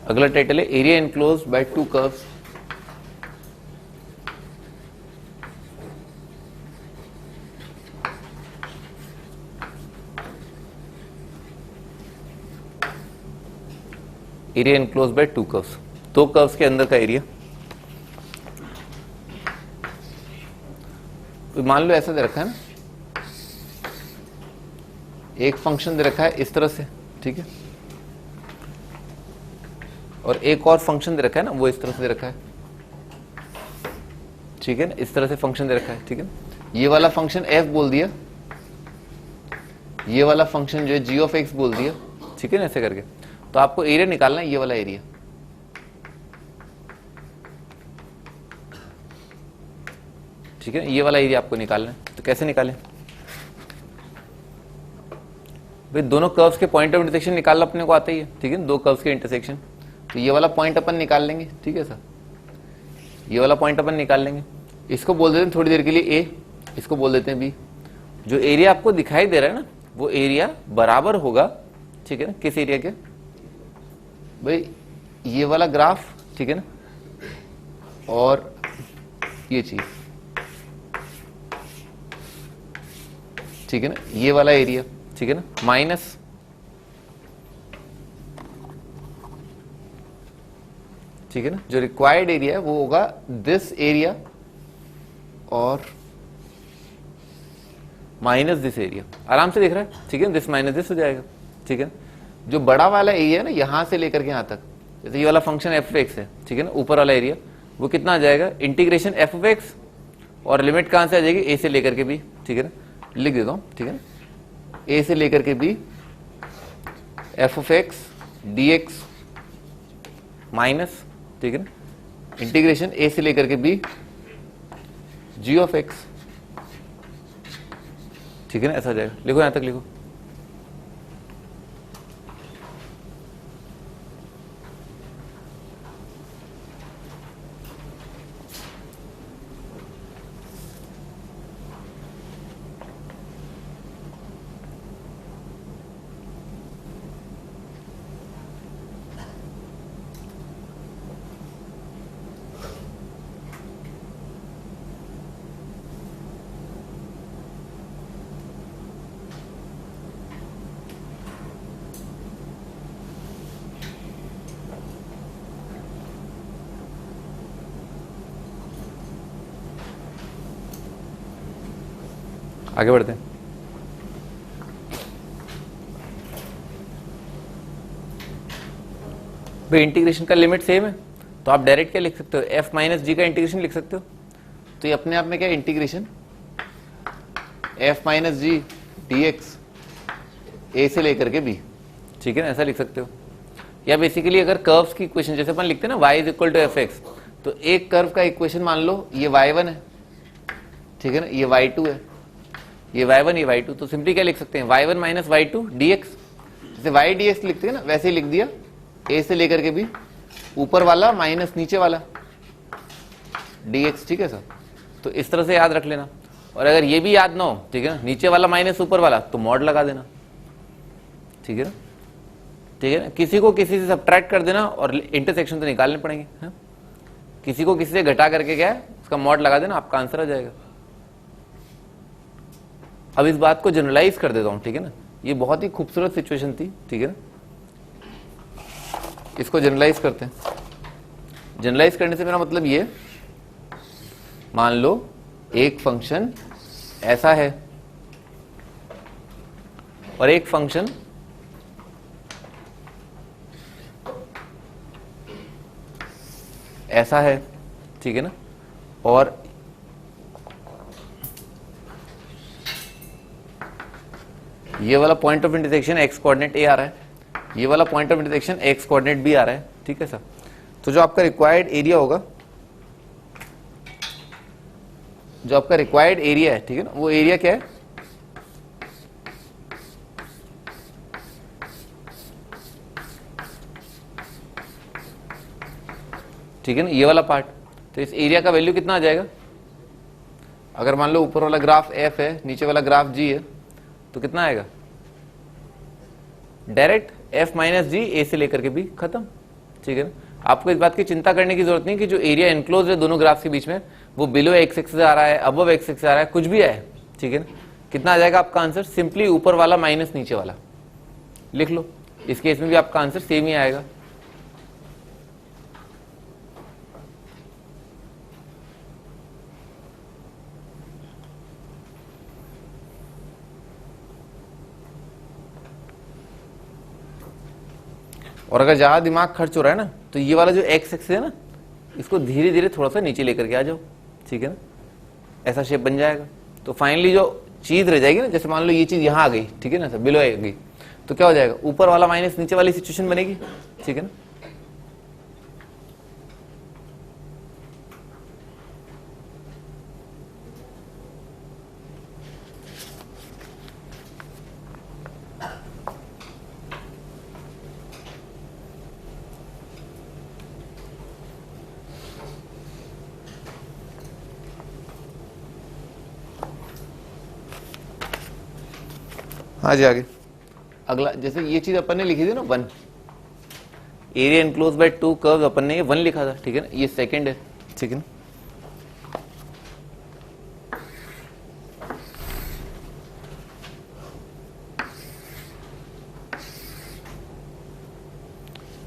अगला टाइटल है area enclosed by two curves. Area enclosed by two curves, दो कर्व्स के अंदर का एरिया। मान लो ऐसा दे रखा है ना, एक फंक्शन दे रखा है इस तरह से, ठीक है, और एक और फंक्शन दे रखा है ना, वो इस तरह से दे रखा है, ठीक है ना, इस तरह से फंक्शन दे रखा है, ठीक है। ये वाला फंक्शन f बोल दिया, ये वाला फंक्शन जो है g ऑफ x बोल दिया, ठीक है ना, ऐसे करके। तो आपको एरिया निकालना है, ये वाला एरिया, ठीक है, ये वाला एरिया आपको निकालना है। तो कैसे निकालें भाई, दोनों कर्व्स के पॉइंट ऑफ इंटरसेक्शन निकालना अपने को आता ही है, ठीक है, दो कर्व्स के इंटरसेक्शन। तो ये वाला पॉइंट अपन निकाल लेंगे, ठीक है सर, ये वाला पॉइंट अपन निकाल लेंगे। इसको बोल देते हैं थोड़ी देर के लिए a, इसको बोल देते हैं b। जो एरिया आपको दिखाई दे रहा है ना, वो एरिया बराबर होगा, ठीक है ना, किस एरिया के भाई, ये वाला ग्राफ, ठीक है ना, और ये चीज, ठीक है ना, ये वाला एरिया, ठीक है ना, माइनस ठीक है ना, जो रिक्वायर्ड एरिया है वो होगा दिस एरिया और माइनस दिस एरिया। आराम से दिख रहा है, ठीक है, दिस माइनस दिस हो जाएगा, ठीक है। जो बड़ा वाला एरिया है ना, यहां से लेकर के यहां तक, जैसे ये वाला फंक्शन एफ ऑफ एक्स है, ठीक है ना, ऊपर वाला एरिया वो कितना आ जाएगा, इंटीग्रेशन एफ ऑफ एक्स, और लिमिट कहां से आ जाएगी, ए से लेकर के बी, ठीक है ना, लिख देता हूं, ठीक है ना, ए से लेकर के B F of X D X minus, ठीक है ना, इंटीग्रेशन ए से लेकर के बी जी ऑफ एक्स, ठीक है ना, ऐसा आ जाएगा। लिखो, यहां तक लिखो। आगे बढ़ते हैं। भाई इंटीग्रेशन का लिमिट सेम है, तो आप डायरेक्ट क्या लिख सकते हो, f माइनस जी का इंटीग्रेशन लिख सकते हो। तो ये अपने आप में क्या है, integration f minus g d x a से लेकर के b, ठीक है ना, ऐसा लिख सकते हो। या बेसिकली अगर कर्व्स की इक्वेशन जैसे अपन लिखते हैं ना, y is equal to F X, तो एक कर्व का इक्वेशन मान लो ये y1 है, ठीक है ना, ये y2 है, ये y1 ये y2, तो सिंपली क्या लिख सकते हैं, y1 माइनस y2 dx। जैसे y dx लिखते हैं ना, वैसे ही लिख दिया, a से लेकर के भी, ऊपर वाला माइनस नीचे वाला dx, ठीक है सर। तो इस तरह से याद रख लेना। और अगर ये भी याद ना हो, ठीक है ना, नीचे वाला माइनस ऊपर वाला, तो मॉड लगा देना, ठीक है ना, ठीक है ना। किसी को किसी से सब्ट्रैक्ट कर देना और इंटरसेक्शन तो निकालने पड़ेंगे, है? किसी को किसी से घटा करके क्या है, उसका मॉड लगा देना, आपका आंसर आ जाएगा। अब इस बात को जनरलाइज कर देता हूं, ठीक है ना, ये बहुत ही खूबसूरत सिचुएशन थी, ठीक है ना, इसको जनरलाइज करते हैं। जनरलाइज करने से मेरा मतलब ये, मान लो एक फंक्शन ऐसा है और एक फंक्शन ऐसा है, ठीक है ना, और ये वाला point of intersection x coordinate a आ रहा है, ये वाला point of intersection x coordinate b आ रहा है, ठीक है सर। तो जो आपका रिक्वायर्ड एरिया होगा, जो आपका रिक्वायर्ड एरिया है, ठीक है ना, वो एरिया क्या है, ठीक है ना, ये वाला पार्ट। तो इस एरिया का वैल्यू कितना आ जाएगा, अगर मान लो ऊपर वाला ग्राफ एफ है, नीचे वाला ग्राफ जी है, तो कितना आएगा, डायरेक्ट f माइनस जी ए से लेकर के बी, खत्म, ठीक है ना। आपको इस बात की चिंता करने की जरूरत नहीं कि जो एरिया इनक्लोज है दोनों ग्राफ के बीच में वो बिलो एक्स एक्सिस आ रहा है, अबव एक्स एक्सिस आ रहा है, कुछ भी है, ठीक है ना। कितना आ जाएगा आपका आंसर, सिंपली ऊपर वाला माइनस नीचे वाला लिख लो। इस केस में भी आपका आंसर सेम ही आएगा। और अगर ज्यादा दिमाग खर्च हो रहा है ना तो ये वाला जो एक्स एक्सिस है ना इसको धीरे धीरे थोड़ा सा नीचे लेकर के आ जाओ, ठीक है ना, ऐसा शेप बन जाएगा। तो फाइनली जो चीज रह जाएगी ना, जैसे मान लो ये चीज यहां आ गई, ठीक है ना सर, बिलो आ गई, तो क्या हो जाएगा, ऊपर वाला माइनस नीचे वाली सिचुएशन बनेगी, ठीक है ना। हाँ जी आगे अगला, जैसे ये चीज अपन ने लिखी थी ना 1, एरिया इनक्लोज बाय 2 कर्व्स, अपन ने ये 1 लिखा था, ठीक है ना, ये सेकंड है, ठीक है ना।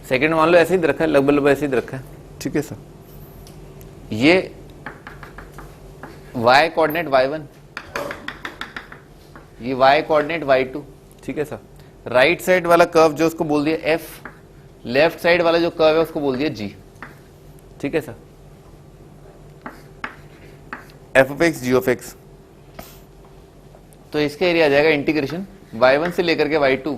सेकंड मान लो ऐसे ही रखा है, लगभग ऐसे ही रखा है, ठीक है सर। ये y कोऑर्डिनेट y1, ये y कोऑर्डिनेट y2, ठीक है सर। राइट साइड वाला कर्व जो उसको बोल दिया f, लेफ्ट साइड वाला जो कर्व है उसको बोल दिया g, ठीक है sir. f of x g of x, तो इसका एरिया आ जाएगा इंटीग्रेशन y1 से लेकर के y2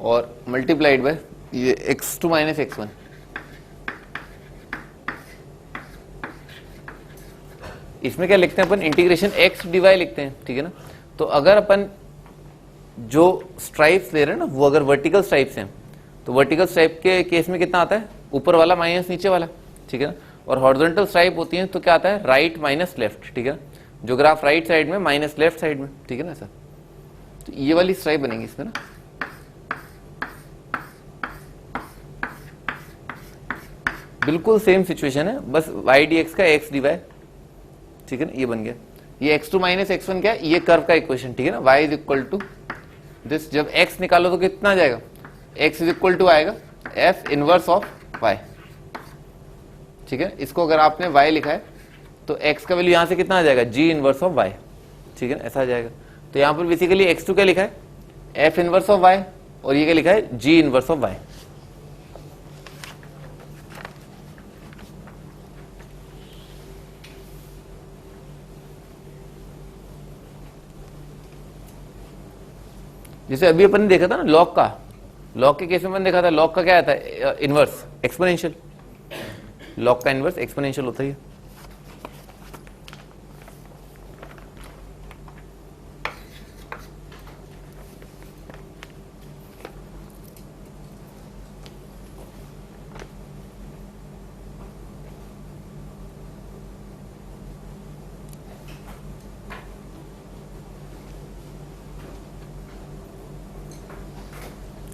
और मल्टीप्लाइड बाय ये x2 माइनस x1। इसमें क्या लिखते हैं अपन, इंटीग्रेशन x dy लिखते हैं, ठीक है ना। तो अगर अपन जो स्ट्राइप्स ले रहे हैं ना वो अगर वर्टिकल स्ट्राइप्स हैं तो वर्टिकल स्ट्राइप के केस में कितना आता है, ऊपर वाला माइनस नीचे वाला, ठीक है ना। और हॉरिजॉन्टल स्ट्राइप होती है तो क्या आता है, राइट माइनस लेफ्ट, ठीक है ना। जो ग्राफ राइट साइड में माइनस लेफ्ट साइड में, ठीक है ना सर। तो ये वाली स्ट्राइप बनेगी इसमें ना, बिल्कुल सेम सिचुएशन है, बस y dx का x dy, ठीक है ना, ये बन गया। ये x2 माइनस x1 क्या है, ये कर्व का इक्वेशन, ठीक है ना, y is equal to this. जब x निकालो तो कितना आ जाएगा, x इज इक्वल टू आएगा f इनवर्स ऑफ y, ठीक है। इसको अगर आपने y लिखा है तो x का वैल्यू यहां से कितना आ जाएगा, g इनवर्स ऑफ y, ठीक है ना, ऐसा आ जाएगा। तो यहां पर बेसिकली x2 क्या लिखा है, f इनवर्स ऑफ y, और ये क्या लिखा है, g इनवर्स ऑफ y। जैसे अभी अपन ने देखा था ना लॉग का, लॉग के केस में अपन देखा था, लॉग का क्या आता है, इनवर्स एक्सपोनेंशियल, लॉग का इनवर्स एक्सपोनेंशियल होता है।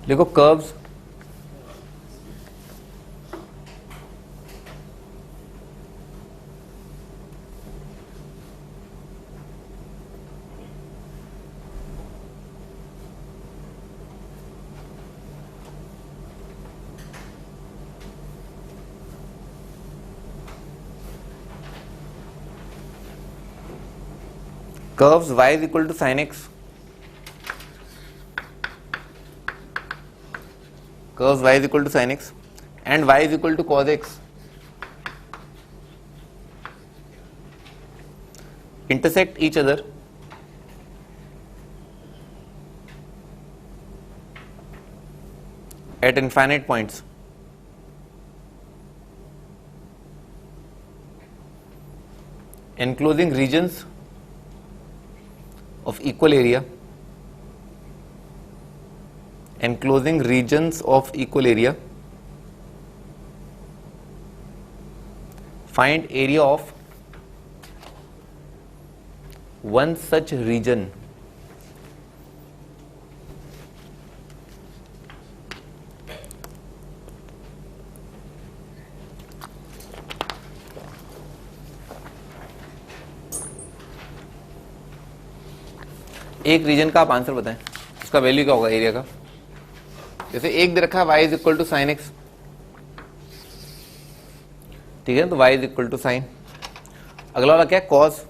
देखो curves, curves y is equal to sin x, curves y is equal to sin x and y is equal to cos x intersect each other at infinite points enclosing regions of equal area, enclosing regions of equal area. Find area of one such region एक reason का आप answer बताएं, उसका value क्या होगा area का। जैसे एक दे रखा है y is equal to sine X, ठीक है, तो y is equal to sine. अगला वाला क्या है, कॉस।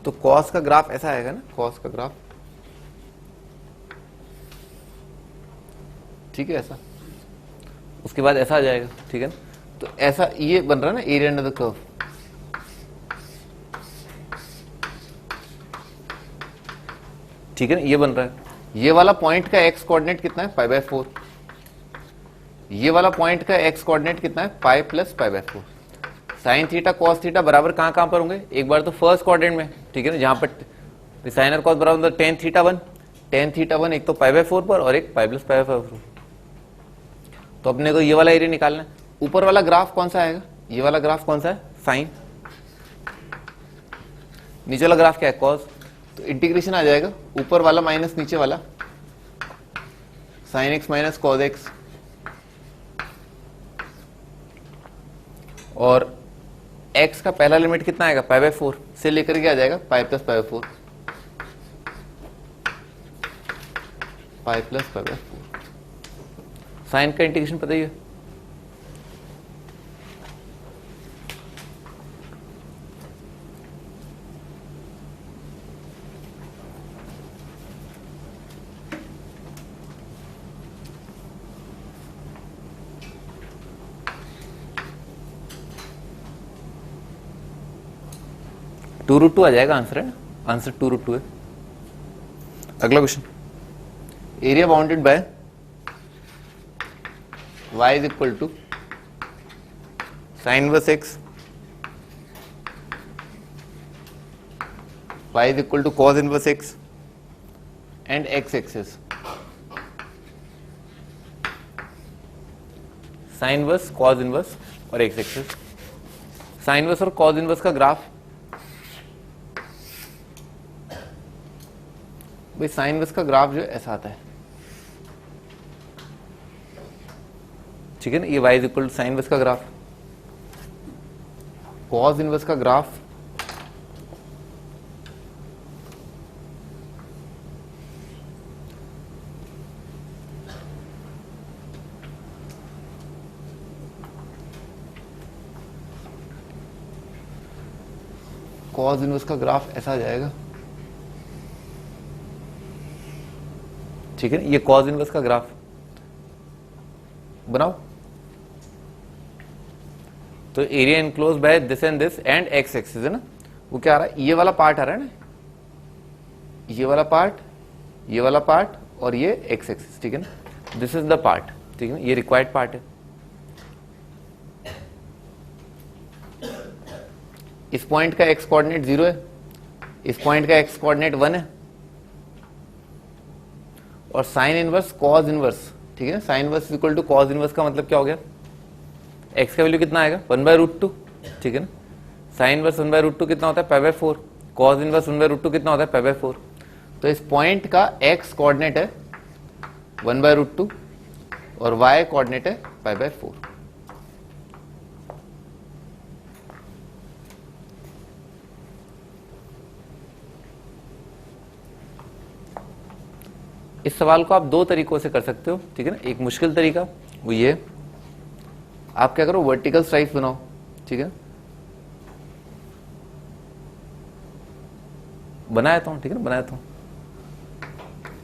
तो कॉस का ग्राफ ऐसा आएगा ना, कॉस का ग्राफ, ठीक है, ऐसा। उसके बाद ऐसा आ जाएगा, ठीक है ना। तो ऐसा ये बन रहा है ना एरिया अंडर द कर्व, ठीक है ना, ये बन रहा है। ये वाला पॉइंट का एक्स कोऑर्डिनेट कितना है, π/4। ये वाला पॉइंट का एक्स कोऑर्डिनेट कितना है, pi plus π/4। Sine theta cos theta बराबर कहां पर होंगे, एक बार तो फर्स्ट क्वाड्रेंट में, ठीक है ना, जहां पर साइन और कॉस बराबर टेन थीटा वन, एक तो π/4 पर और एक पाई प्लस π/4। तो अपने को ये वाला एरिया निकालना है। ऊपर वाला ग्राफ कौन सा आएगा, ये वाला ग्राफ कौन सा है, साइन। नीचे वाला ग्राफ क्या है, कॉस। तो इंटीग्रेशन आ जाएगा, ऊपर वाला माइनस नीचे वाला, sine x minus cos x, और x का पहला लिमिट कितना आएगा, π/4 से लेकर के आ जाएगा pi plus π/4, pi plus π/4। Sine का इंटीग्रेशन पता ही है, (2√2) आ जाएगा आंसर, है ना, आंसर 2√2 है। अगला question, area bounded by y is equal to sine inverse x, y is equal to cos inverse x and x axis. Sine inverse, cos inverse और x एक्सिस। साइन इनवर्स और cos inverse का graph, भाई sine inverse का graph जो है ऐसा आता है, ठीक है ना। ये y is equal to sine inverse का ग्राफ, कॉस इनवर्स का ग्राफ, कॉस इनवर्स का ग्राफ ऐसा आ जाएगा, ठीक है। ये कॉस इनवर्स का ग्राफ बनाओ। तो area enclose by this and this and x axis, है ना। वो क्या आ रहा है, ये वाला पार्ट आ रहा है ना, ये वाला पार्ट, ये वाला पार्ट और ये एक्स एक्सिस, ठीक है ना। दिस इज द पार्ट, ठीक है ना, ये रिक्वायर्ड पार्ट है। इस पॉइंट का एक्स कोऑर्डिनेट 0 है, इस पॉइंट का एक्स कोऑर्डिनेट 1 है, और साइन इनवर्स कॉस इनवर्स, ठीक है ना। Sine inverse equal to cos inverse का मतलब क्या हो गया, x का वैल्यू कितना आएगा 1/√2, ठीक है ना। साइन इनवर्स 1/√2 कितना होता है, π/4। कॉस इनवर्स 1/√2 कितना होता है, π/4। तो इस पॉइंट का x कोऑर्डिनेट है 1/√2 और y कोऑर्डिनेट है π/4। इस सवाल को आप दो तरीकों से कर सकते हो, ठीक है ना। एक मुश्किल तरीका वो ये, आप क्या करो, वर्टिकल स्ट्राइप्स बनाओ, ठीक है, बनाया था, ठीक है ना, बनाया था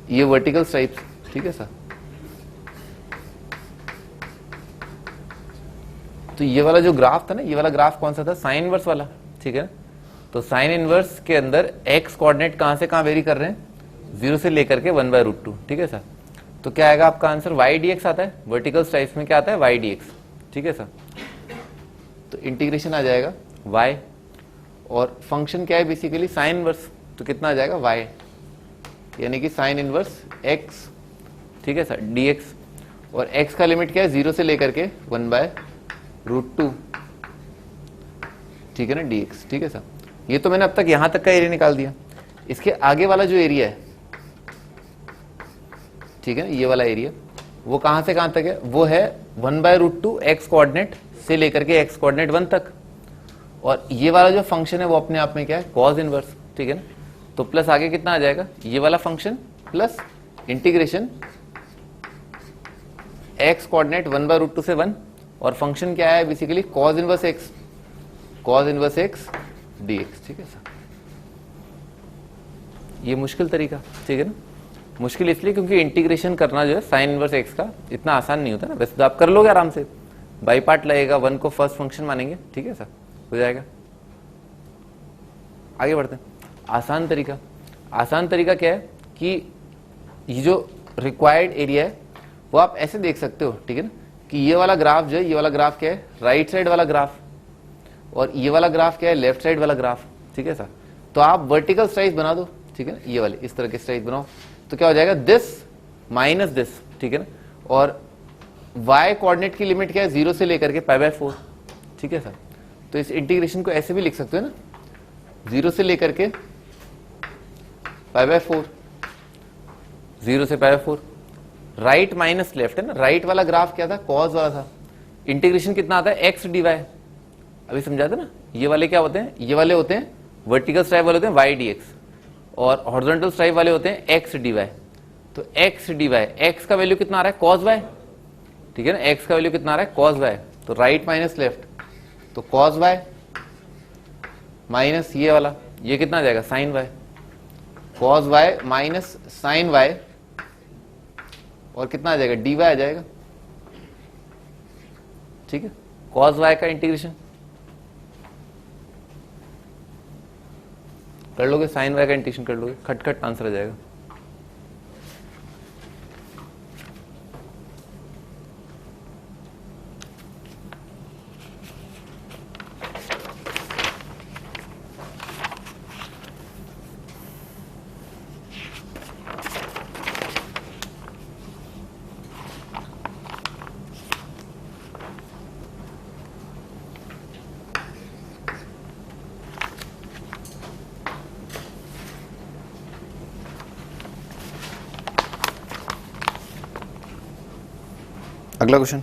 ये वर्टिकल स्ट्राइप्स, ठीक है सर। तो ये वाला जो ग्राफ था ना, ये वाला ग्राफ कौन सा था, साइन इनवर्स वाला, ठीक है। तो साइन इनवर्स के अंदर एक्स कोऑर्डिनेट कहां से कहां वेरी कर रहे हैं, 0 से लेकर के 1/√2, ठीक है सर। तो क्या आएगा आपका आंसर, y dx आता है। वर्टिकल स्ट्राइप्स में क्या आता है, y dx, ठीक है सर। तो इंटीग्रेशन आ जाएगा y, और फंक्शन क्या है बेसिकली, साइन इनवर्स, तो कितना आ जाएगा y, यानी कि साइन इनवर्स x, ठीक है सर, dx। और x का लिमिट क्या है, 0 से लेकर के 1/√2, ठीक है ना, dx, ठीक है सर। ये तो मैंने अब तक यहां तक का एरिया निकाल दिया। इसके आगे वाला जो एरिया है, ठीक है, ये वाला एरिया वो कहां से कहां तक है, वो है 1/√2 x कोऑर्डिनेट से लेकर के x कोऑर्डिनेट 1 तक, और ये वाला जो फंक्शन है वो अपने आप में क्या है, कॉज इनवर्स, ठीक है ना। तो प्लस आगे कितना आ जाएगा, ये वाला function plus integration x coordinate 1/√2 से 1, और फंक्शन क्या है basically cause inverse x dx, ठीक है सर। ये मुश्किल तरीका, ठीक है ना, मुश्किल इसलिए क्योंकि इंटीग्रेशन करना जो है साइन इनवर्स एक्स का इतना आसान नहीं होता ना। वैसे तो आप कर लोगे आराम से, बाई पार्ट लगेगा, 1 को फर्स्ट फंक्शन मानेंगे, ठीक है सर, हो जाएगा। आगे बढ़ते हैं। आसान तरीका क्या है कि ये जो रिक्वायर्ड एरिया है वो आप ऐसे देख सकते हो, ठीक है ना, कि ये वाला ग्राफ जो है, ये वाला ग्राफ क्या है, राइट साइड वाला ग्राफ, और ये वाला ग्राफ क्या है, लेफ्ट साइड वाला ग्राफ, ठीक है सर। तो आप वर्टिकल स्लाइस बना दो, ठीक है ना, ये वाले इस तरह के स्लाइस बनाओ, तो क्या हो जाएगा, दिस माइनस दिस, ठीक है ना। और y कोऑर्डिनेट की लिमिट क्या है, 0 से लेकर के π/4, ठीक है सर। तो इस इंटीग्रेशन को ऐसे भी लिख सकते हो ना, 0 से लेकर के π/4, 0 से π/4, राइट माइनस लेफ्ट है ना। राइट वाला ग्राफ क्या था, कॉज वाला था। इंटीग्रेशन कितना आता है, x dy, अभी समझा था ना। ये वाले क्या होते हैं, ये वाले होते हैं वर्टिकल स्ट्राइप वाले होते हैं y dx, और हॉरिजॉन्टल स्ट्राइप वाले होते हैं x dy। तो x dy, x का वैल्यू कितना आ रहा है, cos y, ठीक है ना, x का वैल्यू कितना आ रहा है, cos y। तो राइट माइनस लेफ्ट, तो cos y माइनस ये वाला, ये कितना आ जाएगा, sin y, cos y minus sin y, और कितना आ जाएगा, dy आ जाएगा, ठीक है। cos y का इंटीग्रेशन कर लोगे, sin y का इंटीग्रेशन कर लोगे, खटखट आंसर आ जाएगा। अगला question,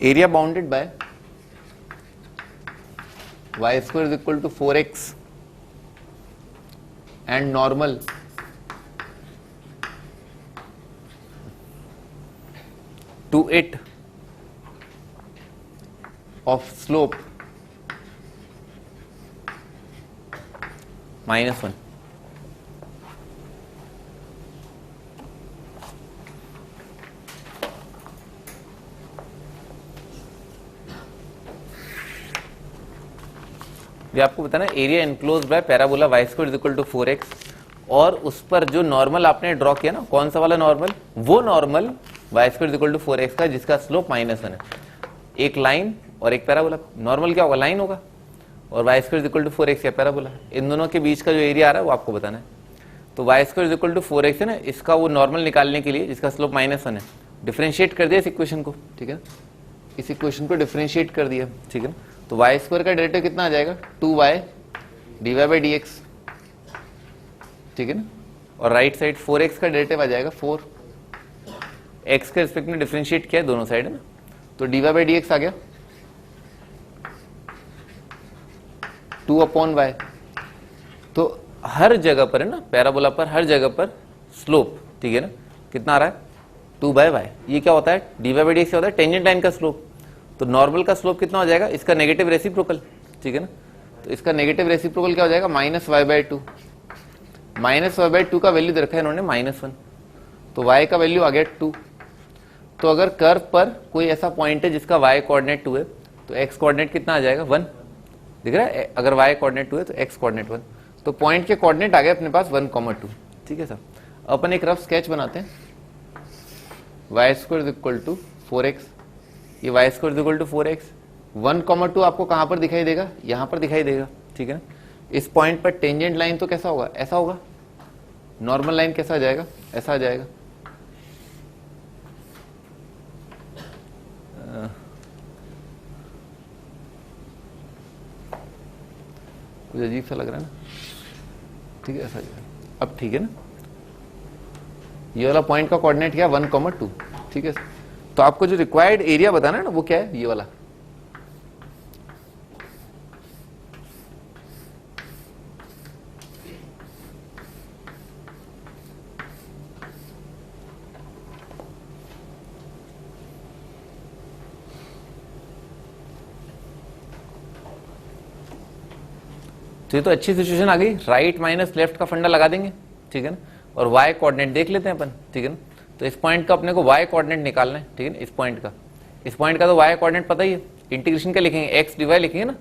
area bounded by y² is equal to 4x and normal to it of slope -1। ये आपको बताना area enclose by parabola y² is equal to 4x, और उस पर जो नॉर्मल आपने ड्रॉ किया ना, कौन सा वाला नॉर्मल, वो normal y² is equal to 4x का जिसका स्लोप -1 है। एक लाइन और एक पैराबोला, नॉर्मल क्या होगा, लाइन होगा, और y² is equal to 4x या पैराबोला, इन दोनों के बीच का जो एरिया आ रहा है वो आपको बताना है। तो y² is equal to 4x है ना, इसका वो नॉर्मल निकालने के लिए जिसका स्लोप -1 है, डिफरेंशिएट कर दिया इस इक्वेशन को, ठीक है, इस इक्वेशन को डिफरेंशिएट कर दिया, ठीक है। तो y² का डेरिवेटिव कितना आ जाएगा, 2y dy/dx, ठीक है ना, और राइट साइड 4x का डेरिवेटिव आ जाएगा 4, x के रिस्पेक्ट में डिफरेंशिएट किया है दोनों साइड है ना, तो dy/dx आ गया 2/y। तो हर जगह पर है ना, पैराबोला पर हर जगह पर स्लोप, ठीक है ना, कितना आ रहा है, 2/y। ये क्या होता है, dy/dx क्या होता है, टेंजेंट लाइन का स्लोप। तो नॉर्मल का स्लोप कितना हो जाएगा, इसका नेगेटिव रेसिप्रोकल, ठीक है ना, तो इसका नेगेटिव रेसिप्रोकल क्या हो जाएगा, -y/2। -y/2 का वैल्यू दे रखा है इन्होंने -1, तो y का वैल्यू आ गया 2। तो अगर कर्व पर कोई ऐसा पॉइंट है जिसका y कोऑर्डिनेट 2 है, तो x कोऑर्डिनेट कितना आ जाएगा, 1, दिख रहा है, अगर y कोऑर्डिनेट 2 है तो x कोऑर्डिनेट 1, तो पॉइंट के कोऑर्डिनेट आ गए अपने पास 1, 2, ठीक है सर। अपन एक रफ स्केच बनाते हैं, y² is equal to 4x, ये y² is equal to 4x, 1, 2 आपको कहां पर दिखाई देगा, यहां पर दिखाई देगा, ठीक है ना। इस पॉइंट पर टेंजेंट लाइन तो कैसा होगा, ऐसा होगा, नॉर्मल लाइन कैसा आ जाएगा, ऐसा आ जाएगा, कुछ अजीब सा लग रहा है ना, ठीक है, ऐसा आ जाएगा। अब ठीक है ना, ये वाला पॉइंट का कोऑर्डिनेट क्या, 1, 2, ठीक है। तो आपको जो रिक्वायर्ड एरिया बताना है ना, वो क्या है, ये वाला तो ये तो अच्छी सिचुएशन आ गई, राइट माइनस लेफ्ट का फंडा लगा देंगे, ठीक है ना, और वाई कोऑर्डिनेट देख लेते हैं अपन, ठीक है ना। तो इस पॉइंट का अपने को वाई कोऑर्डिनेट निकालना है, ठीक है ना, इस पॉइंट का तो वाई कोऑर्डिनेट पता ही है, इंटीग्रेशन का लिखेंगे एक्स डी वाई लिखेंगे ना,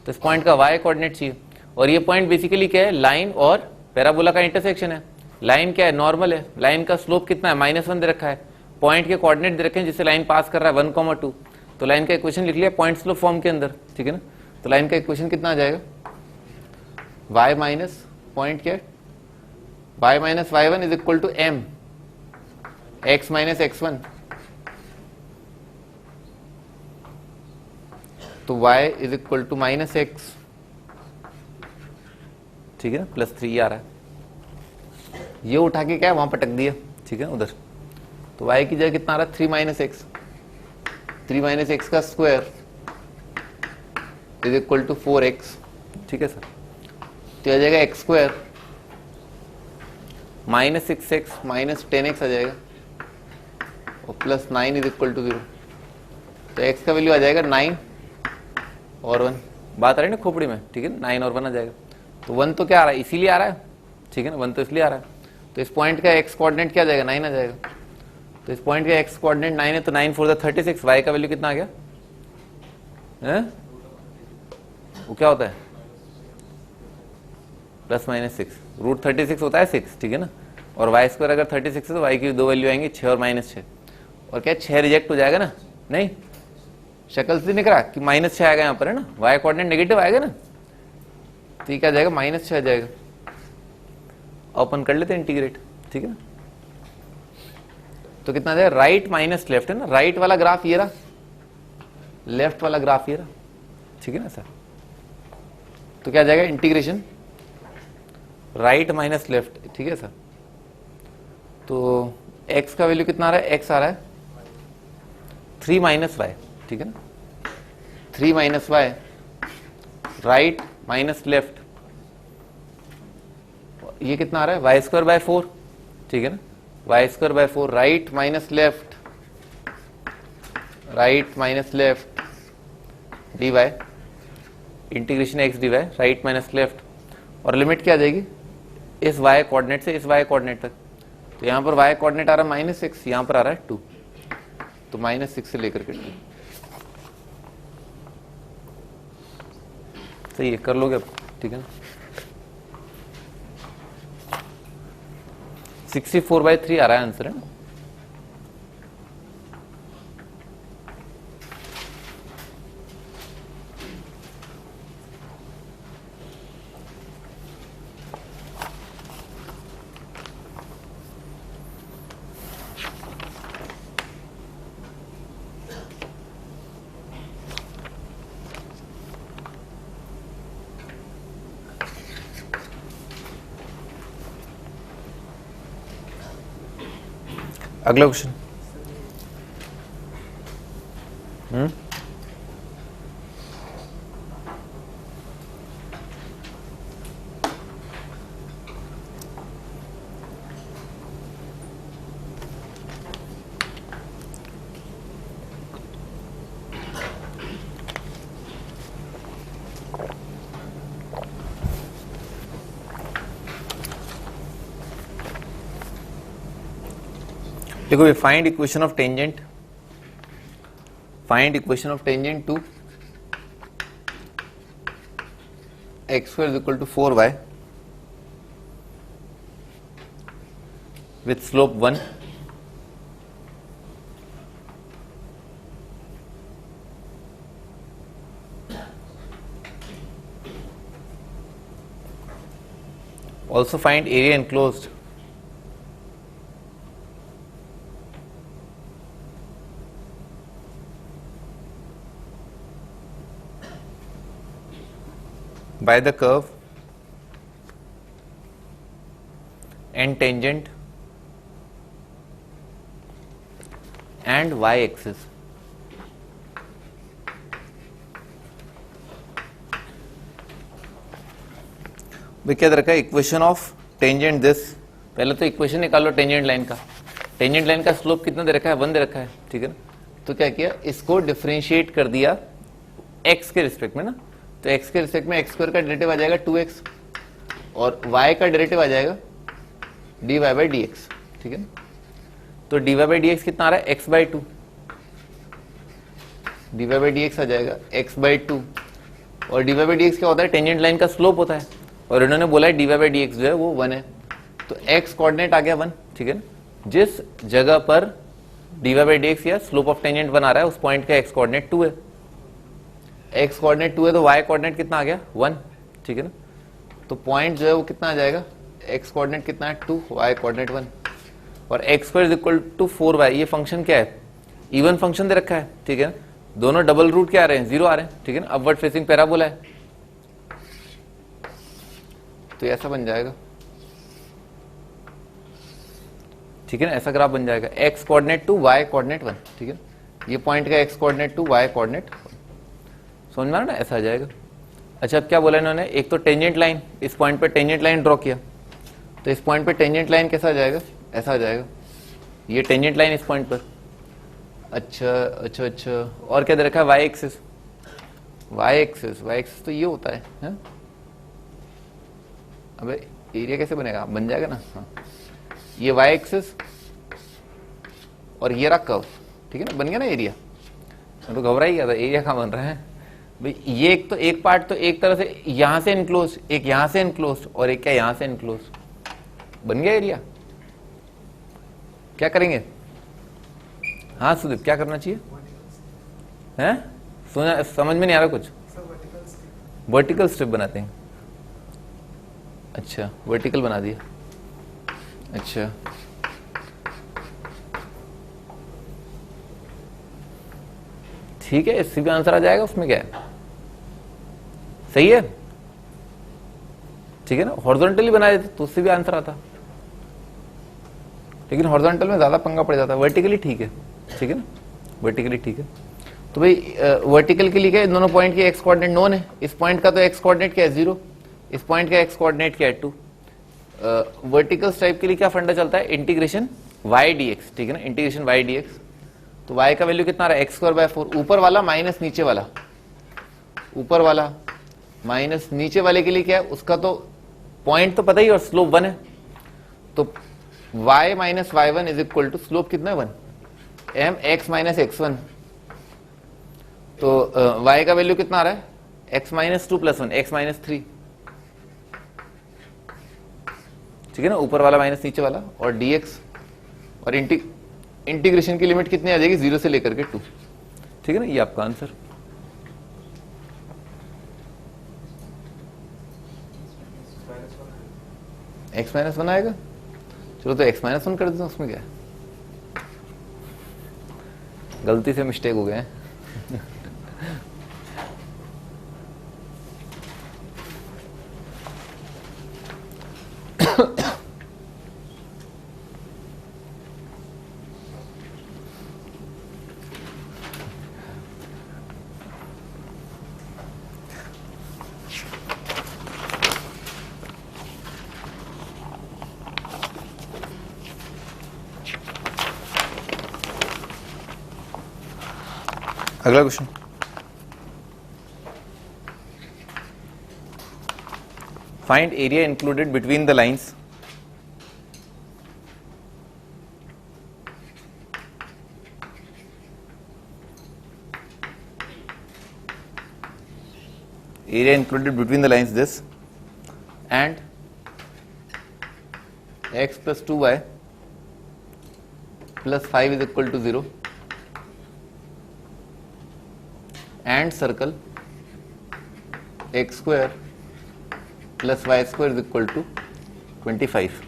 तो इस पॉइंट का वाई कोऑर्डिनेट चाहिए। और ये पॉइंट बेसिकली क्या है, लाइन और पैराबोला का इंटरसेक्शन है। लाइन क्या है, नॉर्मल है, लाइन का स्लोप कितना है, -1 दे रखा है, पॉइंट के कोऑर्डिनेट दे रखे हैं जिससे लाइन पास कर रहा है 1,2, तो लाइन का इक्वेशन लिख लिया पॉइंट स्लोप फॉर्म के अंदर, ठीक है ना। तो लाइन का इक्वेशन कितना आ जाएगा, y माइनस पॉइंट क्या है, y minus y1 is equal to m x minus x1, तो y is equal to minus x, ठीक है ना, +3 आ रहा है, ये उठा के क्या है वहां पटक दिया, ठीक है उधर, तो y की जगह कितना आ रहा है 3 माइनस एक्स, 3 माइनस एक्स का square is equal to 4x, ठीक है सर। तो आ जाएगा X square minus 6x minus 10x आ जाएगा और +9 इज इक्वल टू 0, तो x का वैल्यू आ जाएगा 9 और 1, बात आ रही है ना खोपड़ी में, ठीक है, 9 और 1 आ जाएगा। तो 1 तो क्या आ रहा है, इसीलिए आ रहा है, ठीक है ना, 1 तो इसलिए आ रहा है, तो इस पॉइंट का x कोऑर्डिनेट क्या आ जाएगा, 9 आ जाएगा। तो इस पॉइंट का x कोऑर्डिनेट 9 है, तो 9 4 36, y का वैल्यू कितना आ गया है? वो क्या होता है +-6, √36 होता है 6, ठीक है ना, और वाई स्क्वायर अगर 36 है तो वाई की दो वैल्यू आएंगी 6 और -6, और क्या 6 रिजेक्ट हो जाएगा ना, नहीं शक्ल से निकला कि -6 आएगा यहाँ पर, है ना, वाई कोऑर्डिनेट नेगेटिव आएगा ना, तो ये क्या जाएगा -6 आ जाएगा, ओपन कर लेते हैं इंटीग्रेट, ठीक है ना। तो कितना आ जाएगा, राइट माइनस लेफ्ट है ना, राइट वाला ग्राफ ये रहा, लेफ्ट वाला ग्राफ ये रहा, ठीक है ना सर। तो क्या आ जाएगा इंटीग्रेशन राइट माइनस लेफ्ट, ठीक है सर। तो x का वैल्यू कितना आ रहा है, x आ रहा है 3 माइनस वाई, ठीक है ना, 3 minus Y right minus left, ये कितना आ रहा है y²/4, ठीक है ना, y²/4 right minus left, right minus left dy integration x dy right minus left, और लिमिट क्या आ जाएगी इस y कोऑर्डिनेट से इस y कोऑर्डिनेट तक। तो यहाँ पर y कोऑर्डिनेट आ रहा है -6, यहाँ पर आ रहा है 2, तो -6 से लेकर के 2, सही है, कर लोगे अब, ठीक है ना। 64/3 आ रहा है आंसर, है ना। अगला क्वेश्चन, देखो ये find equation of tangent, find equation of tangent to x² is equal to 4y with slope 1, also find area enclosed by the curve and tangent and y axis। भाई क्या रखा है, इक्वेशन ऑफ टेंजेंट दिस, पहले तो equation निकालो tangent line का, tangent line का slope कितना दे रखा है 1 दे रखा है, ठीक है ना। तो क्या किया, इसको डिफरेंशिएट कर दिया x के रिस्पेक्ट में ना, तो x के रिस्पेक्ट में x स्क्वायर का डेरिवेटिव आ जाएगा 2x और y का डेरिवेटिव आ जाएगा dy बाई डी एक्स, ठीक है ना। तो dy बाई डी एक्स कितना आ रहा है, x by 2, dy by d x आ जाएगा x बाई 2 और dy बाई डी एक्स क्या होता है, टेंजेंट लाइन का स्लोप होता है और इन्होंने बोला है dy बाई डी एक्स जो है वो 1 है, तो x कोऑर्डिनेट आ गया 1, ठीक है ना। जिस जगह पर dy बाई डी एक्स या स्लोप ऑफ टेंजेंट बना रहा है उस पॉइंट का x कोऑर्डिनेट 2 है, x कोऑर्डिनेट 2 है तो y कोऑर्डिनेट कितना आ गया 1, ठीक है ना। तो पॉइंट जो है वो कितना आ जाएगा, x कोऑर्डिनेट कितना है 2, y कोऑर्डिनेट 1 और x square is equal to 4y। ये फंक्शन क्या है, इवन फंक्शन दे रखा है, ठीक है ना। दोनों डबल रूट क्या आ रहे हैं, 0 आ रहे हैं, ठीक है ना। अपवर्ड फेसिंग पैराबोला है तो ऐसा बन जाएगा, ठीक है ना। ऐसा ग्राफ बन जाएगा x कोऑर्डिनेट 2 y कोऑर्डिनेट 1, ठीक है। ये पॉइंट का x कोऑर्डिनेट 2 y कोऑर्डिनेट 1, समझ में आ रहा ना, ऐसा आ जाएगा। अच्छा अब क्या बोला इन्होंने, एक तो टेंजेंट लाइन, इस पॉइंट पे टेंजेंट लाइन ड्रॉ किया तो इस पॉइंट पे टेंजेंट लाइन कैसा आ जाएगा, ऐसा आ जाएगा, ये टेंजेंट लाइन इस पॉइंट पर। अच्छा अच्छा अच्छा, और क्या दे रखा है, y एक्सिस, y एक्सिस तो ये होता है? अबे एरिया कैसे बनेगा, बन जाएगा ना, हाँ। ये y एक्सिस और ये रहा कर्व, ठीक है ना, बन गया ना एरिया। मैं तो घबरा ही गया था, एरिया कहाँ बन रहा है भाई। ये एक तो एक पार्ट तो एक तरह से यहां से इनक्लोज, एक यहां से इनक्लोज और एक क्या यहां से इनक्लोज, बन गया एरिया। क्या करेंगे, हाँ सुदीप क्या करना चाहिए, हैं सुना, समझ में नहीं आ रहा कुछ, वर्टिकल स्ट्रिप बनाते हैं। अच्छा वर्टिकल बना दिया, अच्छा ठीक है, इससे भी आंसर आ जाएगा, उसमें क्या है, सही है, ठीक है ना। हॉरिजॉन्टली बना देते तो उससे भी आंसर आता, लेकिन हॉरिजॉन्टल में ज्यादा पंगा पड़ जाता है, वर्टिकली ठीक है, ठीक है ना, वर्टिकली ठीक है। तो भाई वर्टिकल के लिए क्या है, दोनों पॉइंट के एक्स कोऑर्डिनेट नोन है, इस पॉइंट का तो एक्स कोऑर्डिनेट क्या है 0, इस पॉइंट का एक्स कोऑर्डिनेट क्या है 2। वर्टिकल टाइप के लिए क्या फंडा चलता है, इंटीग्रेशन y dx, ठीक है ना, इंटीग्रेशन y dx। तो y का वैल्यू कितना आ रहा है, x²/4, ऊपर वाला माइनस नीचे वाला, ऊपर वाला माइनस नीचे वाले के लिए क्या है, उसका तो पॉइंट तो पता ही और स्लोप 1 है, तो y minus y1 is equal to slope कितना है 1, m x माइनस x1। तो y का वैल्यू कितना आ रहा है, x minus 2 plus 1, x minus 3, ठीक है ना, ऊपर वाला माइनस नीचे वाला और dx, और इंटीग्रेशन की लिमिट कितनी आ जाएगी 0 से लेकर के 2, ठीक है ना, ये आपका आंसर। x माइनस 1 आएगा, चलो तो x माइनस 1 कर देता हूं, उसमें क्या है, गलती से मिस्टेक हो गए हैं। अगला question, find area included between the lines area included between the lines this and x plus 2y plus 5 is equal to 0 and circle x square plus y square is equal to 25.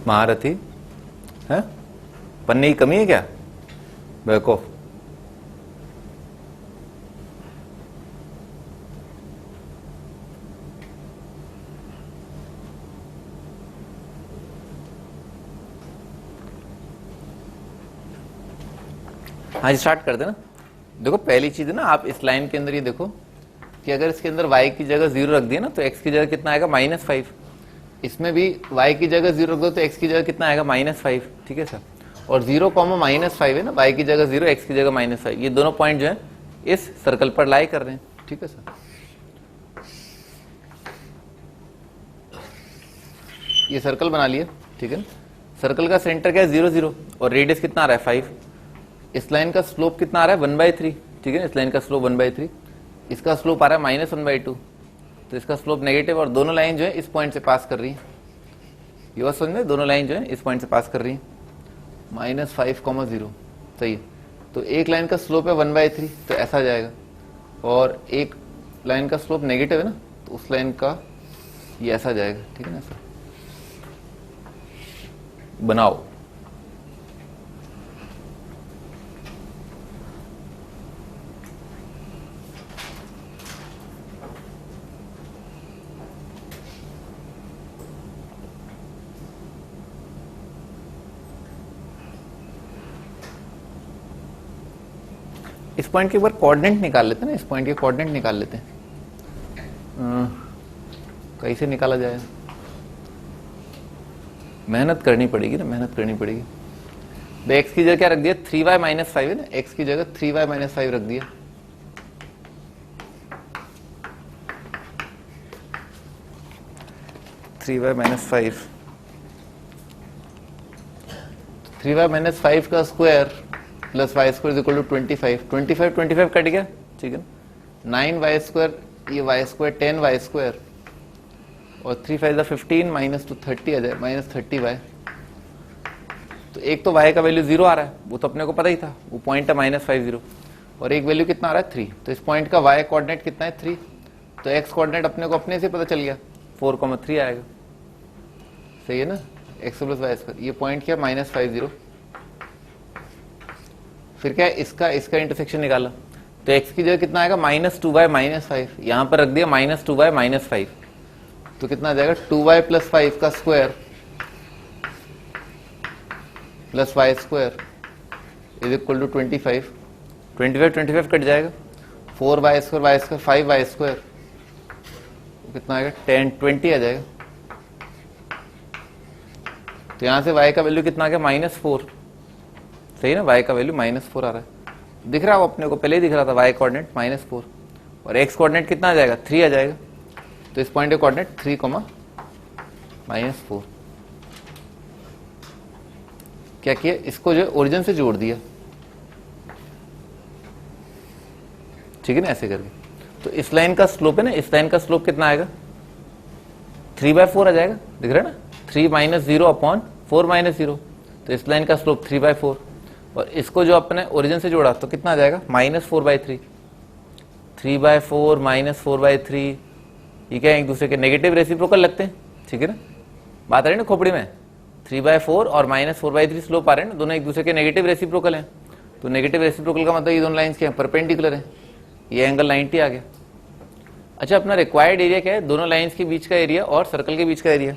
महारथी है, पन्ने की कमी है क्या, बेवकूफ। हाँ जी, start करते ना। देखो पहली चीज है ना, आप इस लाइन के अंदर ये देखो कि अगर इसके अंदर y की जगह 0 रख दिया ना तो x की जगह कितना आएगा -5। इसमें भी y की जगह 0 रख दो तो x की जगह कितना आएगा -5। ठीक है सर। और 0, -5 है ना, y की जगह 0, x की जगह -5। ये दोनों पॉइंट जो है इस सर्कल पर लाई कर रहे हैं। ठीक है सर। ये सर्कल बना लिया। ठीक है। सर्कल का सेंटर क्या है 0, 0 और रेडियस कितना आ रहा है 5। इस लाइन का स्लोप कितना आ रहा है 1/3। ठीक है। इस लाइन का स्लोप 1/3, इसका स्लोप आ रहा है -1/2, तो इसका स्लोप नेगेटिव। और दोनों लाइन जो है इस पॉइंट से पास कर रही है। ये बात समझ में, दोनों लाइन जो है इस पॉइंट से पास कर रही है। -5, 0 सही है। तो एक लाइन का स्लोप है 1/3, तो ऐसा जाएगा। और एक लाइन का स्लोप नेगेटिव है ना, तो उस लाइन का ये ऐसा जाएगा। ठीक है ना, ऐसा बनाओ। इस पॉइंट के ऊपर कोऑर्डिनेट निकाल लेते हैं ना, इस पॉइंट के कोऑर्डिनेट निकाल लेते हैं। कैसे निकाला जाए, मेहनत करनी पड़ेगी ना, मेहनत करनी पड़ेगी। तो x की जगह क्या रख दिया 3y - 5 है ना, x की जगह 3y - 5 रख दिया। थ्री वाई माइनस 5 का स्क्वायर plus Y square equal to 25 कट गया। ठीक है। 9y², ये y² 10y² और 3 5 15 -2 30 आ जाए, -30y। तो एक तो y का वैल्यू 0 आ रहा है, वो तो अपने को पता ही था, वो पॉइंट है -50 और एक वैल्यू कितना आ रहा है 3। तो इस पॉइंट का y कोऑर्डिनेट कितना है 3, तो x कोऑर्डिनेट अपने को अपने से पता चल गया 4,3 आएगा। सही है ना, x प्लस y²। ये पॉइंट क्या -50। फिर क्या है, इसका इंटरसेक्शन निकाला तो x की जगह कितना आएगा -2y - 5। यहां पर रख दिया -2y - 5, तो कितना आ जाएगा 2y + 5 का स्क्वायर plus y² is equal to 25 कट जाएगा। 4y², 5y², कितना आएगा 10 20 आ जाएगा। तो यहां से y का वैल्यू कितना आ गया -4। सही ना, y का वैल्यू -4 आ रहा है, दिख रहा है अपने को, पहले ही दिख रहा था y कोऑर्डिनेट -4 और x कोऑर्डिनेट कितना आ जाएगा 3 आ जाएगा। तो इस पॉइंट का कोऑर्डिनेट 3, -4। क्या किया, इसको जो ओरिजिन से जोड़ दिया। ठीक है ना, ऐसे करके। तो इस लाइन का स्लोप है ना, इस लाइन का स्लोप कितना आएगा 3/4 आ जाएगा, दिख रहा है ना, 3 - 0 4 - 0। तो इस लाइन का स्लोप 3/4 और इसको जो अपने ओरिजिन से जोड़ा तो कितना आ जाएगा -4/3। 3/4 -4/3 ये क्या एक दूसरे के नेगेटिव रेसिप्रोकल लगते हैं। ठीक है ना, बात आ रही है ना खोपड़ी में, 3/4 और -4/3 स्लोप आ रहे हैं ना, दोनों एक दूसरे के नेगेटिव रेसिप्रोकल हैं। तो नेगेटिव रेसिप्रोकल का मतलब ये दोनों लाइंस क्या है, परपेंडिकुलर है। ये एंगल 90 आ गया। अच्छा, अपना रिक्वायर्ड एरिया क्या है, दोनों लाइंस के बीच का एरिया और सर्कल के बीच का एरिया।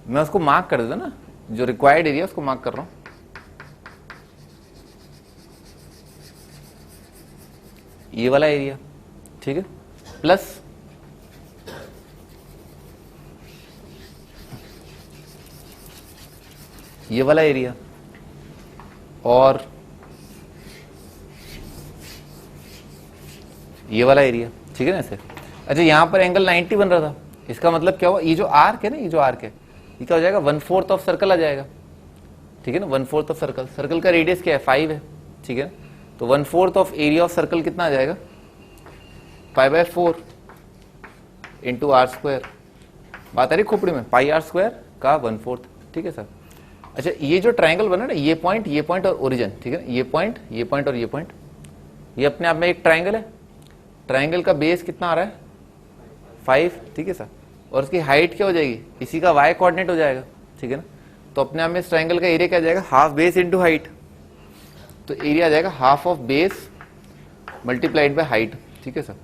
मैं उसको मार्क कर देता ना, जो रिक्वायर्ड एरिया उसको मार्क कर रहा हूं। ये वाला एरिया, ठीक है, प्लस ये वाला एरिया और ये वाला एरिया। ठीक है ना, ऐसे। अच्छा, यहां पर एंगल 90 बन रहा था, इसका मतलब क्या हुआ, ये जो आर्क है ना, ये जो आर्क है, ये क्या हो जाएगा 1/4 ऑफ सर्कल आ जाएगा। ठीक है ना, 1/4 ऑफ सर्कल, सर्कल का रेडियस क्या है 5 है। ठीक है, तो 1/4 ऑफ एरिया ऑफ सर्कल कितना आ जाएगा 5/4 इंटू r²। बात आ रही खोपड़ी में, πr² का 1/4। ठीक है सर। अच्छा, ये जो ट्राइंगल बना ना, ये पॉइंट और ओरिजिन, ठीक है, ये पॉइंट और ये पॉइंट, ये अपने आप में एक ट्राइंगल है। ट्राइंगल का बेस कितना आ रहा है 5। ठीक है सर। और उसकी हाइट क्या हो जाएगी, इसी का y कोऑर्डिनेट हो जाएगा, ठीक है ना। तो अपने आप में इस ट्राइंगल का एरिया क्या आ जाएगा, हाफ बेस इंटू हाइट। तो एरिया आ जाएगा half of base multiplied by height, ठीक है सर।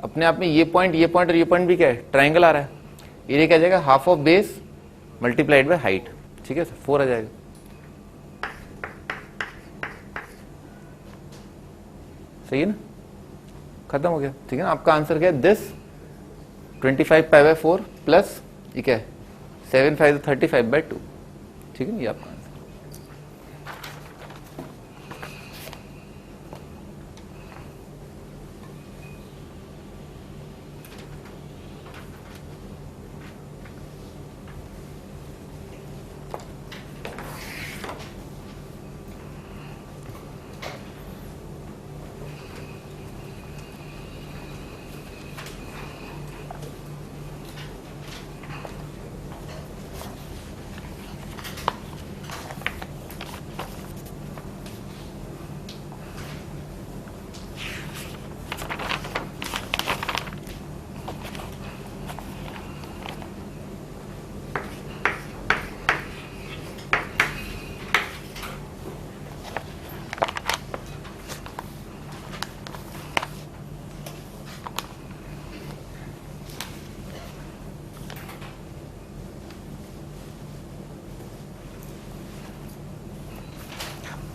अपने आप में ये पॉइंट और ये पॉइंट भी क्या है, ट्राइंगल आ रहा है। एरिया क्या आ जाएगा, half of base multiplied by height, ठीक है सर, 4 आ जाएगा। सही है ना, खत्म हो गया, ठीक है ना। आपका आंसर क्या है, दिस 25 पाई बाय 4 प्लस ये क्या है 7 5 35 बाय 2, ठीक है ना, ये आपका आंसर।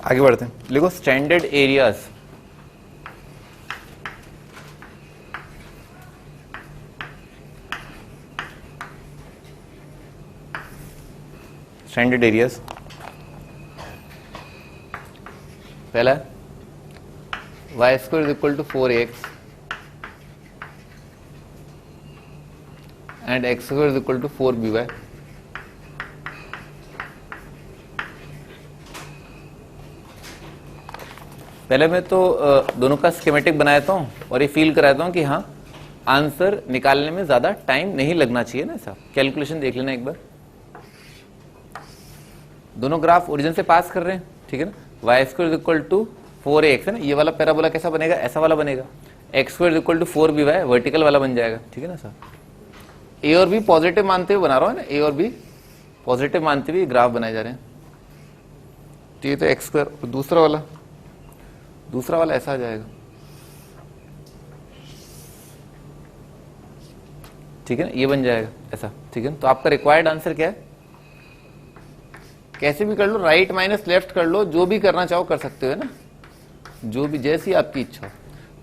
आगे बढ़ते हैं, लिखो स्टैंडर्ड एरियाज। स्टैंडर्ड एरियाज पहला Y square is equal to 4x and X square is equal to 4by। पहले मैं तो दोनों का स्कीमेटिक बनाता हूँ और ये फील कराता हूँ कि हाँ आंसर निकालने में ज्यादा टाइम नहीं लगना चाहिए ना। ऐसा कैलकुलेशन देख लेना एक बार। दोनों ग्राफ ओरिजिन से पास कर रहे हैं, ठीक है ना। Y square equal to 4x है ना, ये वाला पैराबोला कैसा बनेगा, ऐसा वाला बनेगा। X square equal to 4by vertical वाला बन जाएगा, ठीक है ना सर। ए और बी पॉजिटिव मानते हुए बना रहा हूँ ना, ए और बी पॉजिटिव मानते हुए ग्राफ बनाए जा रहे हैं। तो ये तो एक्स स्क्वायर, और दूसरा वाला ऐसा आ जाएगा, ठीक है ना, ये बन जाएगा ऐसा, ठीक है ना। तो आपका रिक्वायर्ड आंसर क्या है, कैसे भी कर लो, राइट माइनस लेफ्ट कर लो, जो भी करना चाहो कर सकते हो, है ना, जो भी जैसी आपकी इच्छा हो।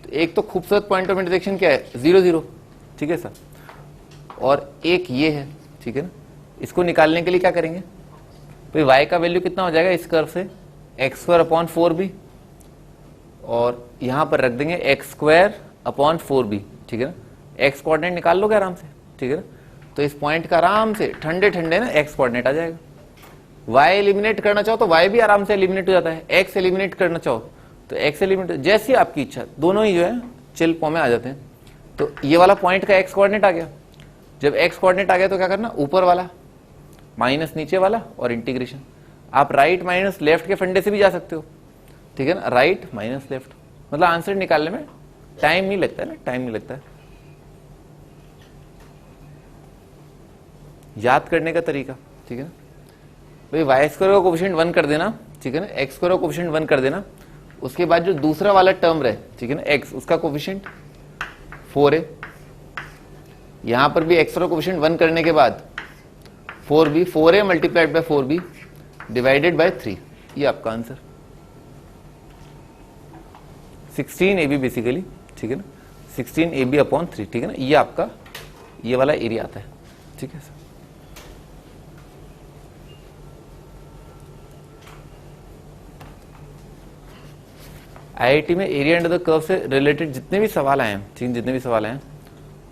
तो एक तो खूबसूरत पॉइंट ऑफ इंटरसेक्शन क्या है, 0 0, ठीक है सर। और एक ये है, ठीक है ना। इसको निकालने के लिए क्या करेंगे, भाई वाई का वैल्यू कितना हो जाएगा इस कर्व से, एक्स स्क्वायर अपॉन 4b, और यहां पर रख देंगे एक्स स्क्वायर अपॉन 4b, ठीक है ना। एक्स कोऑर्डिनेट निकाल लोगे आराम से, ठीक है ना। तो इस पॉइंट का आराम से ठंडे ठंडे ना एक्स कोऑर्डिनेट आ जाएगा। y एलिमिनेट करना चाहो तो y भी आराम से एलिमिनेट हो जाता है, x एलिमिनेट करना चाहो तो x एलिमिनेट, जैसी आपकी इच्छा, दोनों ही जो है चिल फॉर्म में आ जाते हैं। तो ये वाला पॉइंट का x कोऑर्डिनेट आ गया। जब x कोऑर्डिनेट आ गया तो क्या करना, ऊपर वाला माइनस नीचे वाला और इंटीग्रेशन। आप राइट माइनस लेफ्ट के फंडे से भी जा सकते हो, ठीक है ना, राइट माइनस लेफ्ट। मतलब आंसर निकालने में टाइम नहीं लगता है ना, टाइम नहीं लगता है। याद करने का तरीका, ठीक है ना भाई, वाई स्क्वायर का कोफिशिएंट 1 कर देना, ठीक है ना, एक्स स्क्वायर का कोफिशिएंट 1 कर देना। उसके बाद जो दूसरा वाला टर्म रहे, ठीक है ना, एक्स, उसका कोफिशिएंट 4 है। यहां पर भी एक्स का कोफिशिएंट 1 करने के बाद 4b, 4a multiplied by 4b divided by 3, ये आपका आंसर 16ab बेसिकली, ठीक है ना, 16ab अपॉन 3, ठीक है ना। ये आपका ये वाला एरिया आता है, ठीक है सर। आईआईटी में एरिया अंडर द कर्व से रिलेटेड जितने भी सवाल आए हैं, ठीक, जितने भी सवाल आए हैं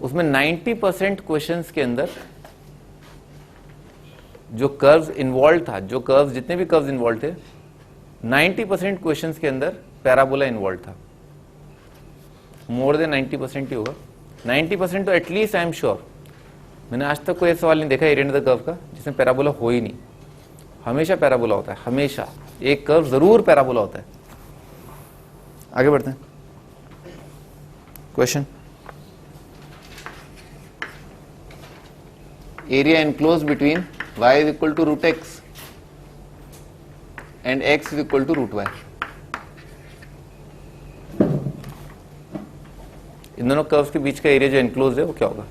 उसमें 90% क्वेश्चंस के अंदर जो कर्व्स इन्वॉल्व था, जो कर्व्स, जितने भी कर्व्स इन्वॉल्व थे, 90% क्वेश्चंस के अंदर पैराबोला इन्वॉल्व था। मोर देन 90% ही होगा, 90% तो एटलीस्ट आई एम श्योर। मैंने आज तक कोई सवाल नहीं देखा एरिया अंडर द कर्व का जिसमें पैराबोला हो ही नहीं। हमेशा पैराबोला होता है, हमेशा एक कर्व जरूर पैराबोला होता है। आगे बढ़ते हैं, question area enclose between y is equal to root x and x is equal to root y. इन दोनों कर्व्स के बीच का एरिया जो एनक्लोज है वो क्या होगा?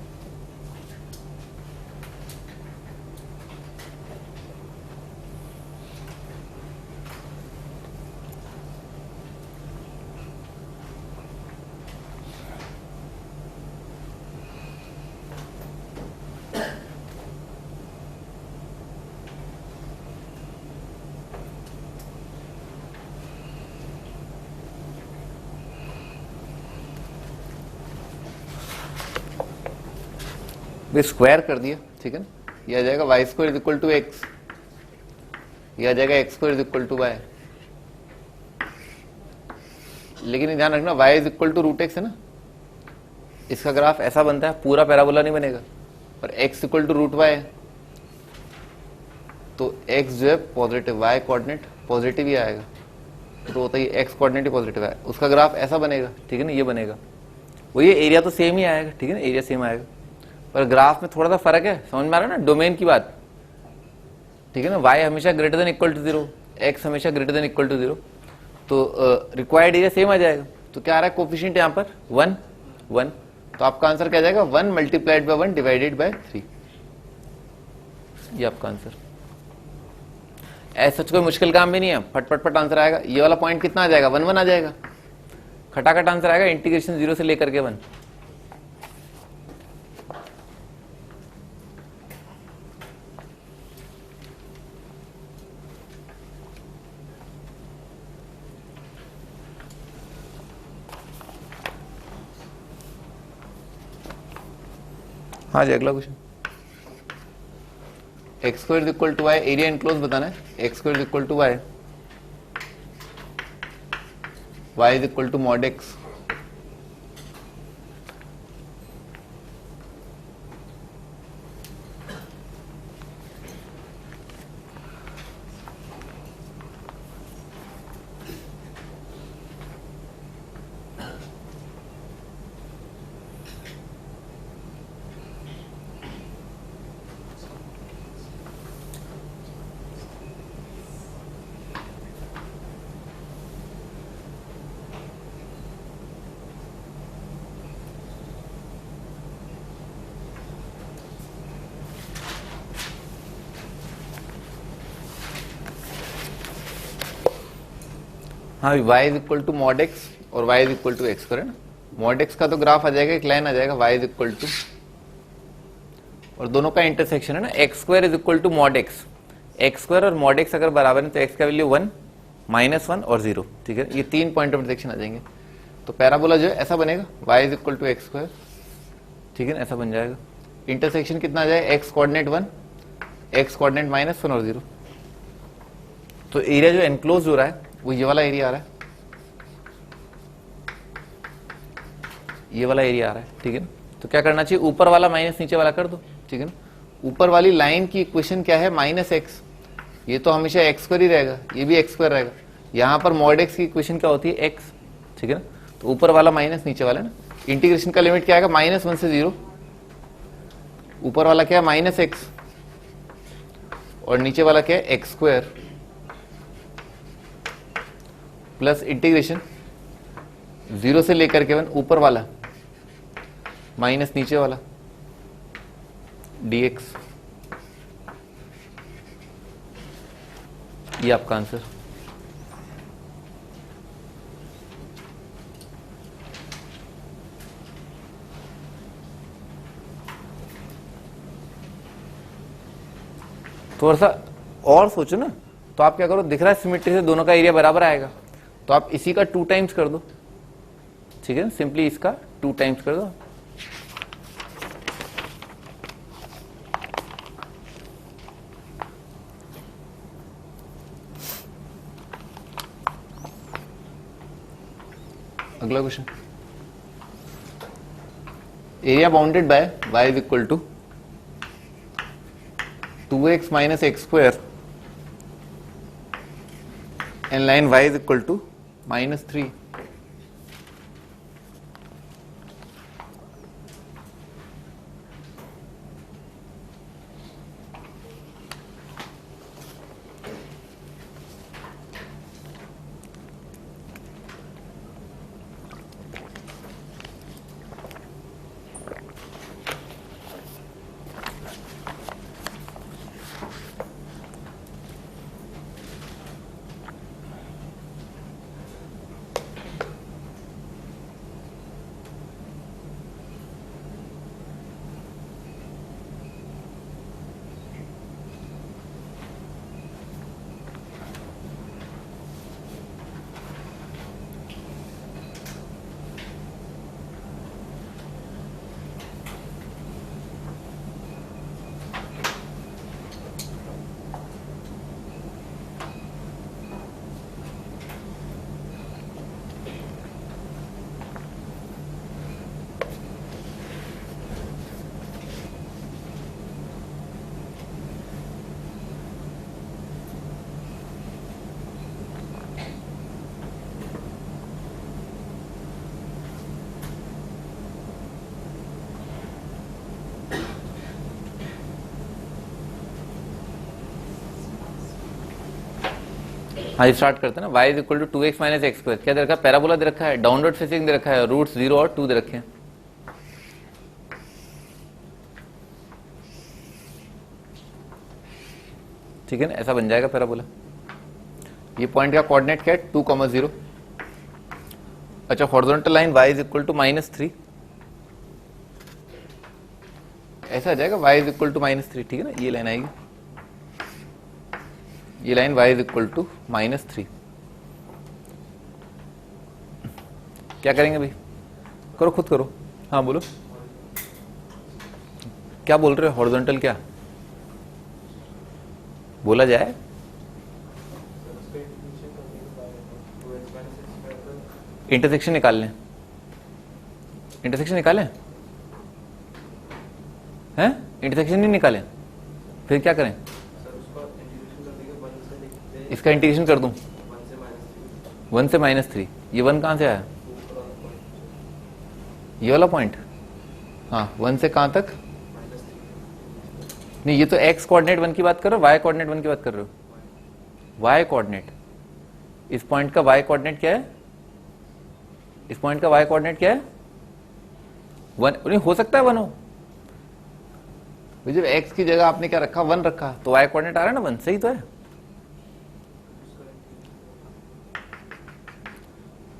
स्क्वायर कर दिया, ठीक है ना, यह आ जाएगा Y square is equal to X, यह आ जाएगा X square is equal to Y. लेकिन ध्यान रखना y is equal to root X है ना, इसका ग्राफ ऐसा बनता है, पूरा पैराबोला नहीं बनेगा, और x equal to root y, तो x जो है पॉजिटिव, y कोऑर्डिनेट पॉजिटिव ही आएगा, तो होता ही x कोऑर्डिनेट ही पॉजिटिव है, उसका ग्राफ ऐसा बनेगा, ठीक है ना, ये बनेगा। वो ये एरिया तो सेम ही आएगा, ठीक है ना, एरिया सेम आएगा, पर ग्राफ में थोड़ा सा फर्क है, समझ में आ रहा है ना, डोमेन की बात, ठीक है ना। y हमेशा greater than equal to 0, x हमेशा ग्रेटर देन इक्वल टू 0, तो रिक्वायर्ड एरिया सेम आ जाएगा। तो क्या आ रहा है कोफिशिएंट यहाँ पर 1 1, तो आपका आंसर क्या जाएगा 1 मल्टीप्लाइड बाय 1 डिवाइडेड बाय 3, ये आपका आंसर। ऐसा कोई मुश्किल काम भी नहीं है, फटफट फट आंसर आएगा। ये वाला पॉइंट कितना आ जाएगा 1 1 आ जाएगा, खटाखट आंसर आएगा, इंटीग्रेशन 0 से लेकर के 1। हाँ जी, अगला question. X square is equal to y, area enclose बताना है। X square is equal to y, y is equal to mod x, हाँ y is equal to mod x और y is equal to x square है ना। Mod x का तो graph आ जाएगा, एक लाइन आ जाएगा, y इज इक्वल टू, और दोनों का इंटरसेक्शन है ना, x square is equal to mod x, x square और मॉड एक्स अगर बराबर है तो x का वैल्यू 1 -1 और 0, ठीक है, ये 3 पॉइंट ऑफ इंटरसेक्शन आ जाएंगे। तो पैराबोला जो है ऐसा बनेगा, y is equal to x square, ठीक है ना, ऐसा बन जाएगा। इंटरसेक्शन कितना आ जाएगा, x कोऑर्डिनेट 1, x कोऑर्डिनेट -1 और 0। तो एरिया जो एनक्लोज हो रहा है वो ये वाला एरिया आ रहा है, ये वाला एरिया आ रहा है, ठीक है ना। तो क्या करना चाहिए, ऊपर वाला माइनस नीचे वाला कर दो, ठीक है ना। ऊपर वाली लाइन की इक्वेशन क्या है, -x, ये तो हमेशा x स्क्वायर ही रहेगा, ये भी x स्क्वायर रहेगा। यहां पर मॉड x की इक्वेशन क्या होती है, x, ठीक है ना। तो ऊपर वाला माइनस नीचे वाला ना, इंटीग्रेशन का लिमिट क्या आएगा, -1 से 0, ऊपर वाला क्या है -x और नीचे वाला क्या है x स्क्वायर, प्लस इंटीग्रेशन 0 से लेकर के 1 ऊपर वाला माइनस नीचे वाला dx, ये आपका आंसर। थोड़ा सा और सोचो ना, तो आप क्या करो, दिख रहा है सिमेट्री से दोनों का एरिया बराबर आएगा, तो आप इसी का 2 टाइम्स कर दो, ठीक है, सिंपली इसका 2 टाइम्स कर दो। अगला question, area bounded by y is equal to 2x minus x square and line y is equal to -3। हाँ स्टार्ट करते हैं ना। y is equal to 2x minus x square, क्या दे रखा है, पैराबोला दे रखा है, डाउनवर्ड फेसिंग दे रखा है, रूट 0 और 2 दे रखे हैं। ठीक है ना, ऐसा बन जाएगा पैराबोला। ये पॉइंट का कोऑर्डिनेट क्या है, 2,0। अच्छा, horizontal line y is equal to -3, ऐसा आ जाएगा y इज इक्वल टू -3। ठीक है ना, ये लाइन आएगी, ये line y is equal to -3। क्या करेंगे भाई, करो खुद करो। हाँ बोलो, क्या बोल रहे हो, हॉरिजॉन्टल क्या बोला जाए, इंटरसेक्शन निकाल लें, इंटरसेक्शन निकालें हैं, इंटरसेक्शन नहीं निकालें, फिर क्या करें, इसका इंटीग्रेशन कर दूं 1 से -3। ये 1 कहां से आया, ये वाला पॉइंट, हाँ 1 से कहां तक, नहीं ये तो x कोऑर्डिनेट 1 की बात कर रहे हो, y कोऑर्डिनेट 1 की बात कर रहे हो, y कोऑर्डिनेट, इस पॉइंट का y कोऑर्डिनेट क्या है, इस पॉइंट का y कोऑर्डिनेट क्या है 1, नहीं हो सकता है 1 हो, जब x की जगह आपने क्या रखा 1 रखा, तो y कोऑर्डिनेट आ रहा है ना 1, सही तो है।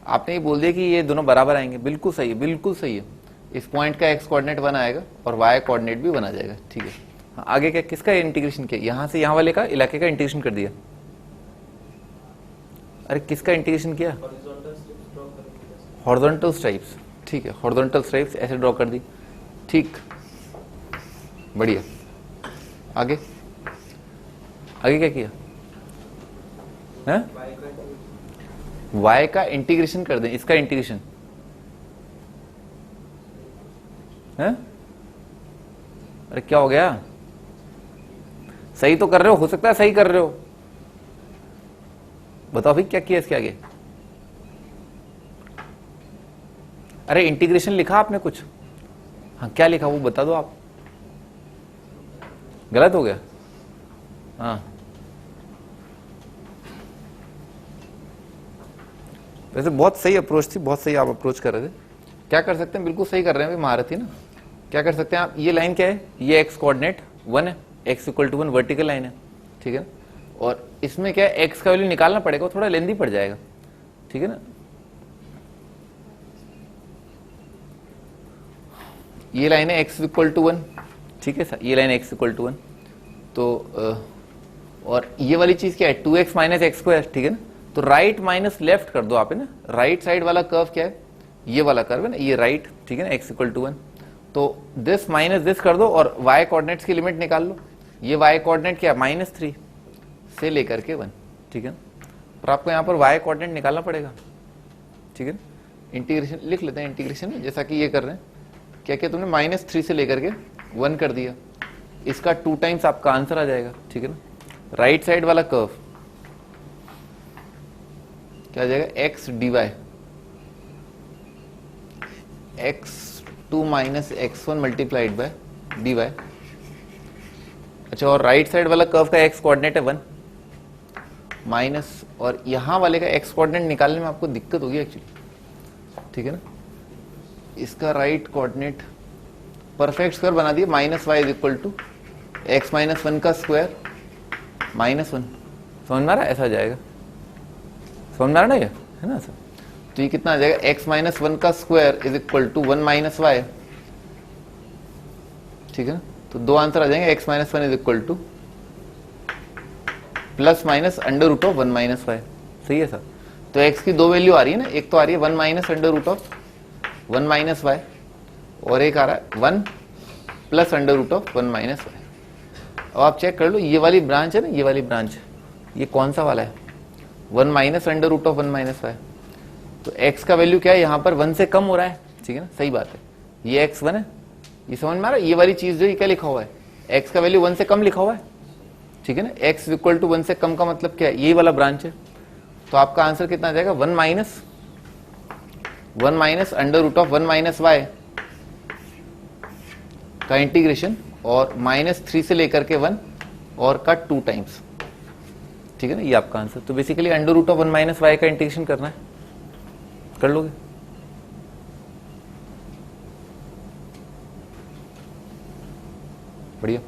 आपने ये बोल दिया कि ये दोनों बराबर आएंगे, बिल्कुल सही है, बिल्कुल सही है। इस पॉइंट का x कोऑर्डिनेट 1 आएगा और y कोऑर्डिनेट भी 1 आ जाएगा। ठीक है, हाँ, आगे क्या, किसका इंटीग्रेशन किया, यहां से यहां वाले का इलाके का इंटीग्रेशन कर दिया, अरे किसका इंटीग्रेशन किया, हॉरिजॉन्टल स्ट्राइप्स। ठीक है, हॉरिजॉन्टल स्ट्राइप्स ऐसे ड्रॉ कर दी, ठीक, बढ़िया। आगे आगे क्या किया है, y का इंटीग्रेशन कर दें, इसका इंटीग्रेशन है, अरे क्या हो गया, सही तो कर रहे हो सकता है सही कर रहे हो, बताओ भाई क्या किया इसके आगे, अरे इंटीग्रेशन लिखा आपने कुछ, हाँ क्या लिखा वो बता दो आप, गलत हो गया, हाँ वैसे बहुत सही अप्रोच थी, बहुत सही आप अप्रोच कर रहे थे। क्या कर सकते हैं, बिल्कुल सही कर रहे हैं भाई, महारथी ना। क्या कर सकते हैं आप, ये लाइन क्या है, ये x कोऑर्डिनेट 1 है, x equal to 1 vertical line है। ठीक है, और इसमें क्या है, x का वैल्यू निकालना पड़ेगा, थोड़ा लेंदी पड़ जाएगा। ठीक है ना, ये लाइन है x इक्वल टू 1, ठीक है सर, ये लाइन x इक्वल टू 1, तो और ये वाली चीज क्या है, 2x माइनस एक्स स्क्वायर। ठीक है ना, तो राइट माइनस लेफ्ट कर दो आप, है ना, राइट साइड वाला कर्व क्या है, ये वाला कर्व है ना, ये राइट। ठीक है ना, x इक्वल टू 1, तो दिस माइनस दिस कर दो और y कोऑर्डिनेट्स की लिमिट निकाल लो। ये y कोऑर्डिनेट क्या है, -3 से लेकर के 1। ठीक है, और आपको यहाँ पर y कोऑर्डिनेट निकालना पड़ेगा। ठीक है, इंटीग्रेशन लिख लेते हैं, इंटीग्रेशन जैसा कि ये कर रहे हैं, क्या क्या तुमने -3 से लेकर के 1 कर दिया, इसका 2 टाइम्स आपका आंसर आ जाएगा। ठीक है ना, राइट साइड वाला कर्व क्या आ जाएगा, x dy, x2 minus x1 multiplied by dy। अच्छा, और राइट साइड वाला कर्व का x कोऑर्डिनेट है 1 माइनस, और यहां वाले का x कोऑर्डिनेट निकालने में आपको दिक्कत होगी एक्चुअली। ठीक है ना, इसका राइट कोऑर्डिनेट परफेक्ट स्क्वायर बना दिया, -y is equal to x minus 1 का स्क्वायर -1। समझ में आ रहा है, ऐसा आ जाएगा, समझ में आ रहा ना ये, है ना सर। तो ये कितना आ जाएगा, x माइनस 1 का square is equal to 1 minus y. ठीक है ना, तो 2 आंसर आ जाएंगे, x minus 1 is equal to plus minus under root of 1 minus y. सही है सर, तो x की 2 वैल्यू आ रही है ना, एक तो आ रही है 1 minus under root of 1 minus y, और एक आ रहा है 1 plus under root of 1 minus y. अब आप चेक कर लो, ये वाली ब्रांच है ना, ये वाली ब्रांच, ये कौन सा वाला है, 1 minus under root of 1 minus y. तो x का वैल्यू क्या है, यहाँ पर 1 से कम हो रहा है। ठीक है ना, सही बात है, ये x 1 है, ये समझ में आ रहा है। ये वाली चीज जो ये क्या लिखा हुआ है, x का वैल्यू 1 से कम लिखा हुआ है। ठीक है ना, x इक्वल टू 1 से कम का मतलब क्या है, यही वाला ब्रांच है। तो आपका आंसर कितना आ जाएगा, 1 minus under root of 1 minus y का इंटीग्रेशन, और -3 से लेकर के 1 और का 2 टाइम्स। ठीक है ना, ये आपका आंसर। तो basically under root of 1 minus y का इंटीग्रेशन करना है, कर लोगे। बढ़िया।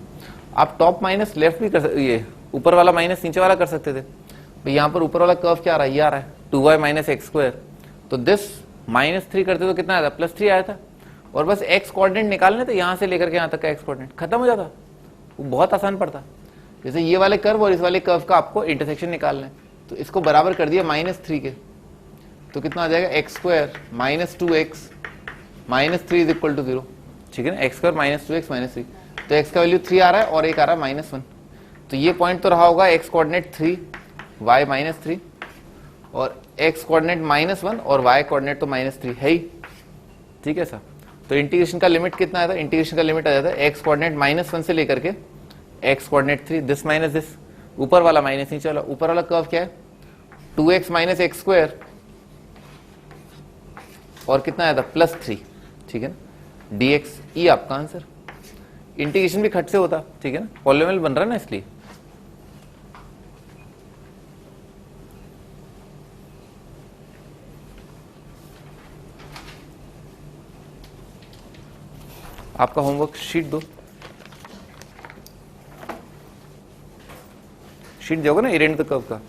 आप टॉप माइनस लेफ्ट भी कर सकते, ये ऊपर वाला माइनस नीचे वाला कर सकते थे। तो यहाँ पर ऊपर वाला कर्व क्या आ रहा है, ये आ रहा है 2y माइनस एक्स स्क्वायर। तो दिस -3 करते तो कितना आया था, +3 आया था। और बस x कोऑर्डिनेट निकालने थे, यहाँ से लेकर के यहाँ तक का x कोऑर्डिनेट खत्म हो जाता। वो बहुत आसान पड़ता। जैसे ये वाले कर्व और इस वाले कर्व का आपको इंटरसेक्शन निकालना है, तो इसको बराबर कर दिया -3 के, तो कितना आ जाएगा x square minus 2x minus 3 is equal to 0। ठीक है ना, x square minus 2x minus 3, तो x का वैल्यू 3 आ रहा है और एक आ रहा है -1। तो ये पॉइंट तो रहा होगा x कोऑर्डिनेट 3 y -3 और x कोऑर्डिनेट -1 और y कोऑर्डिनेट तो -3 है ही। ठीक है सर। तो इंटीग्रेशन का लिमिट कितना आया था, इंटीग्रेशन का लिमिट आ जाता है x कोऑर्डिनेट -1 से लेकर के x coordinate 3, this minus this, ऊपर वाला माइनस नीचे वाला। ऊपर वाला कर्व क्या है, 2x माइनस एक्स स्क्वायर और कितना आया था +3। ठीक है ना, dx, ये आपका आंसर। इंटीग्रेशन भी खट से होता, ठीक है ना, पॉलिनोमियल बन रहा है ना, इसलिए। आपका होमवर्क शीट दो, शीट दोगे ना इरेंट द कर्व का।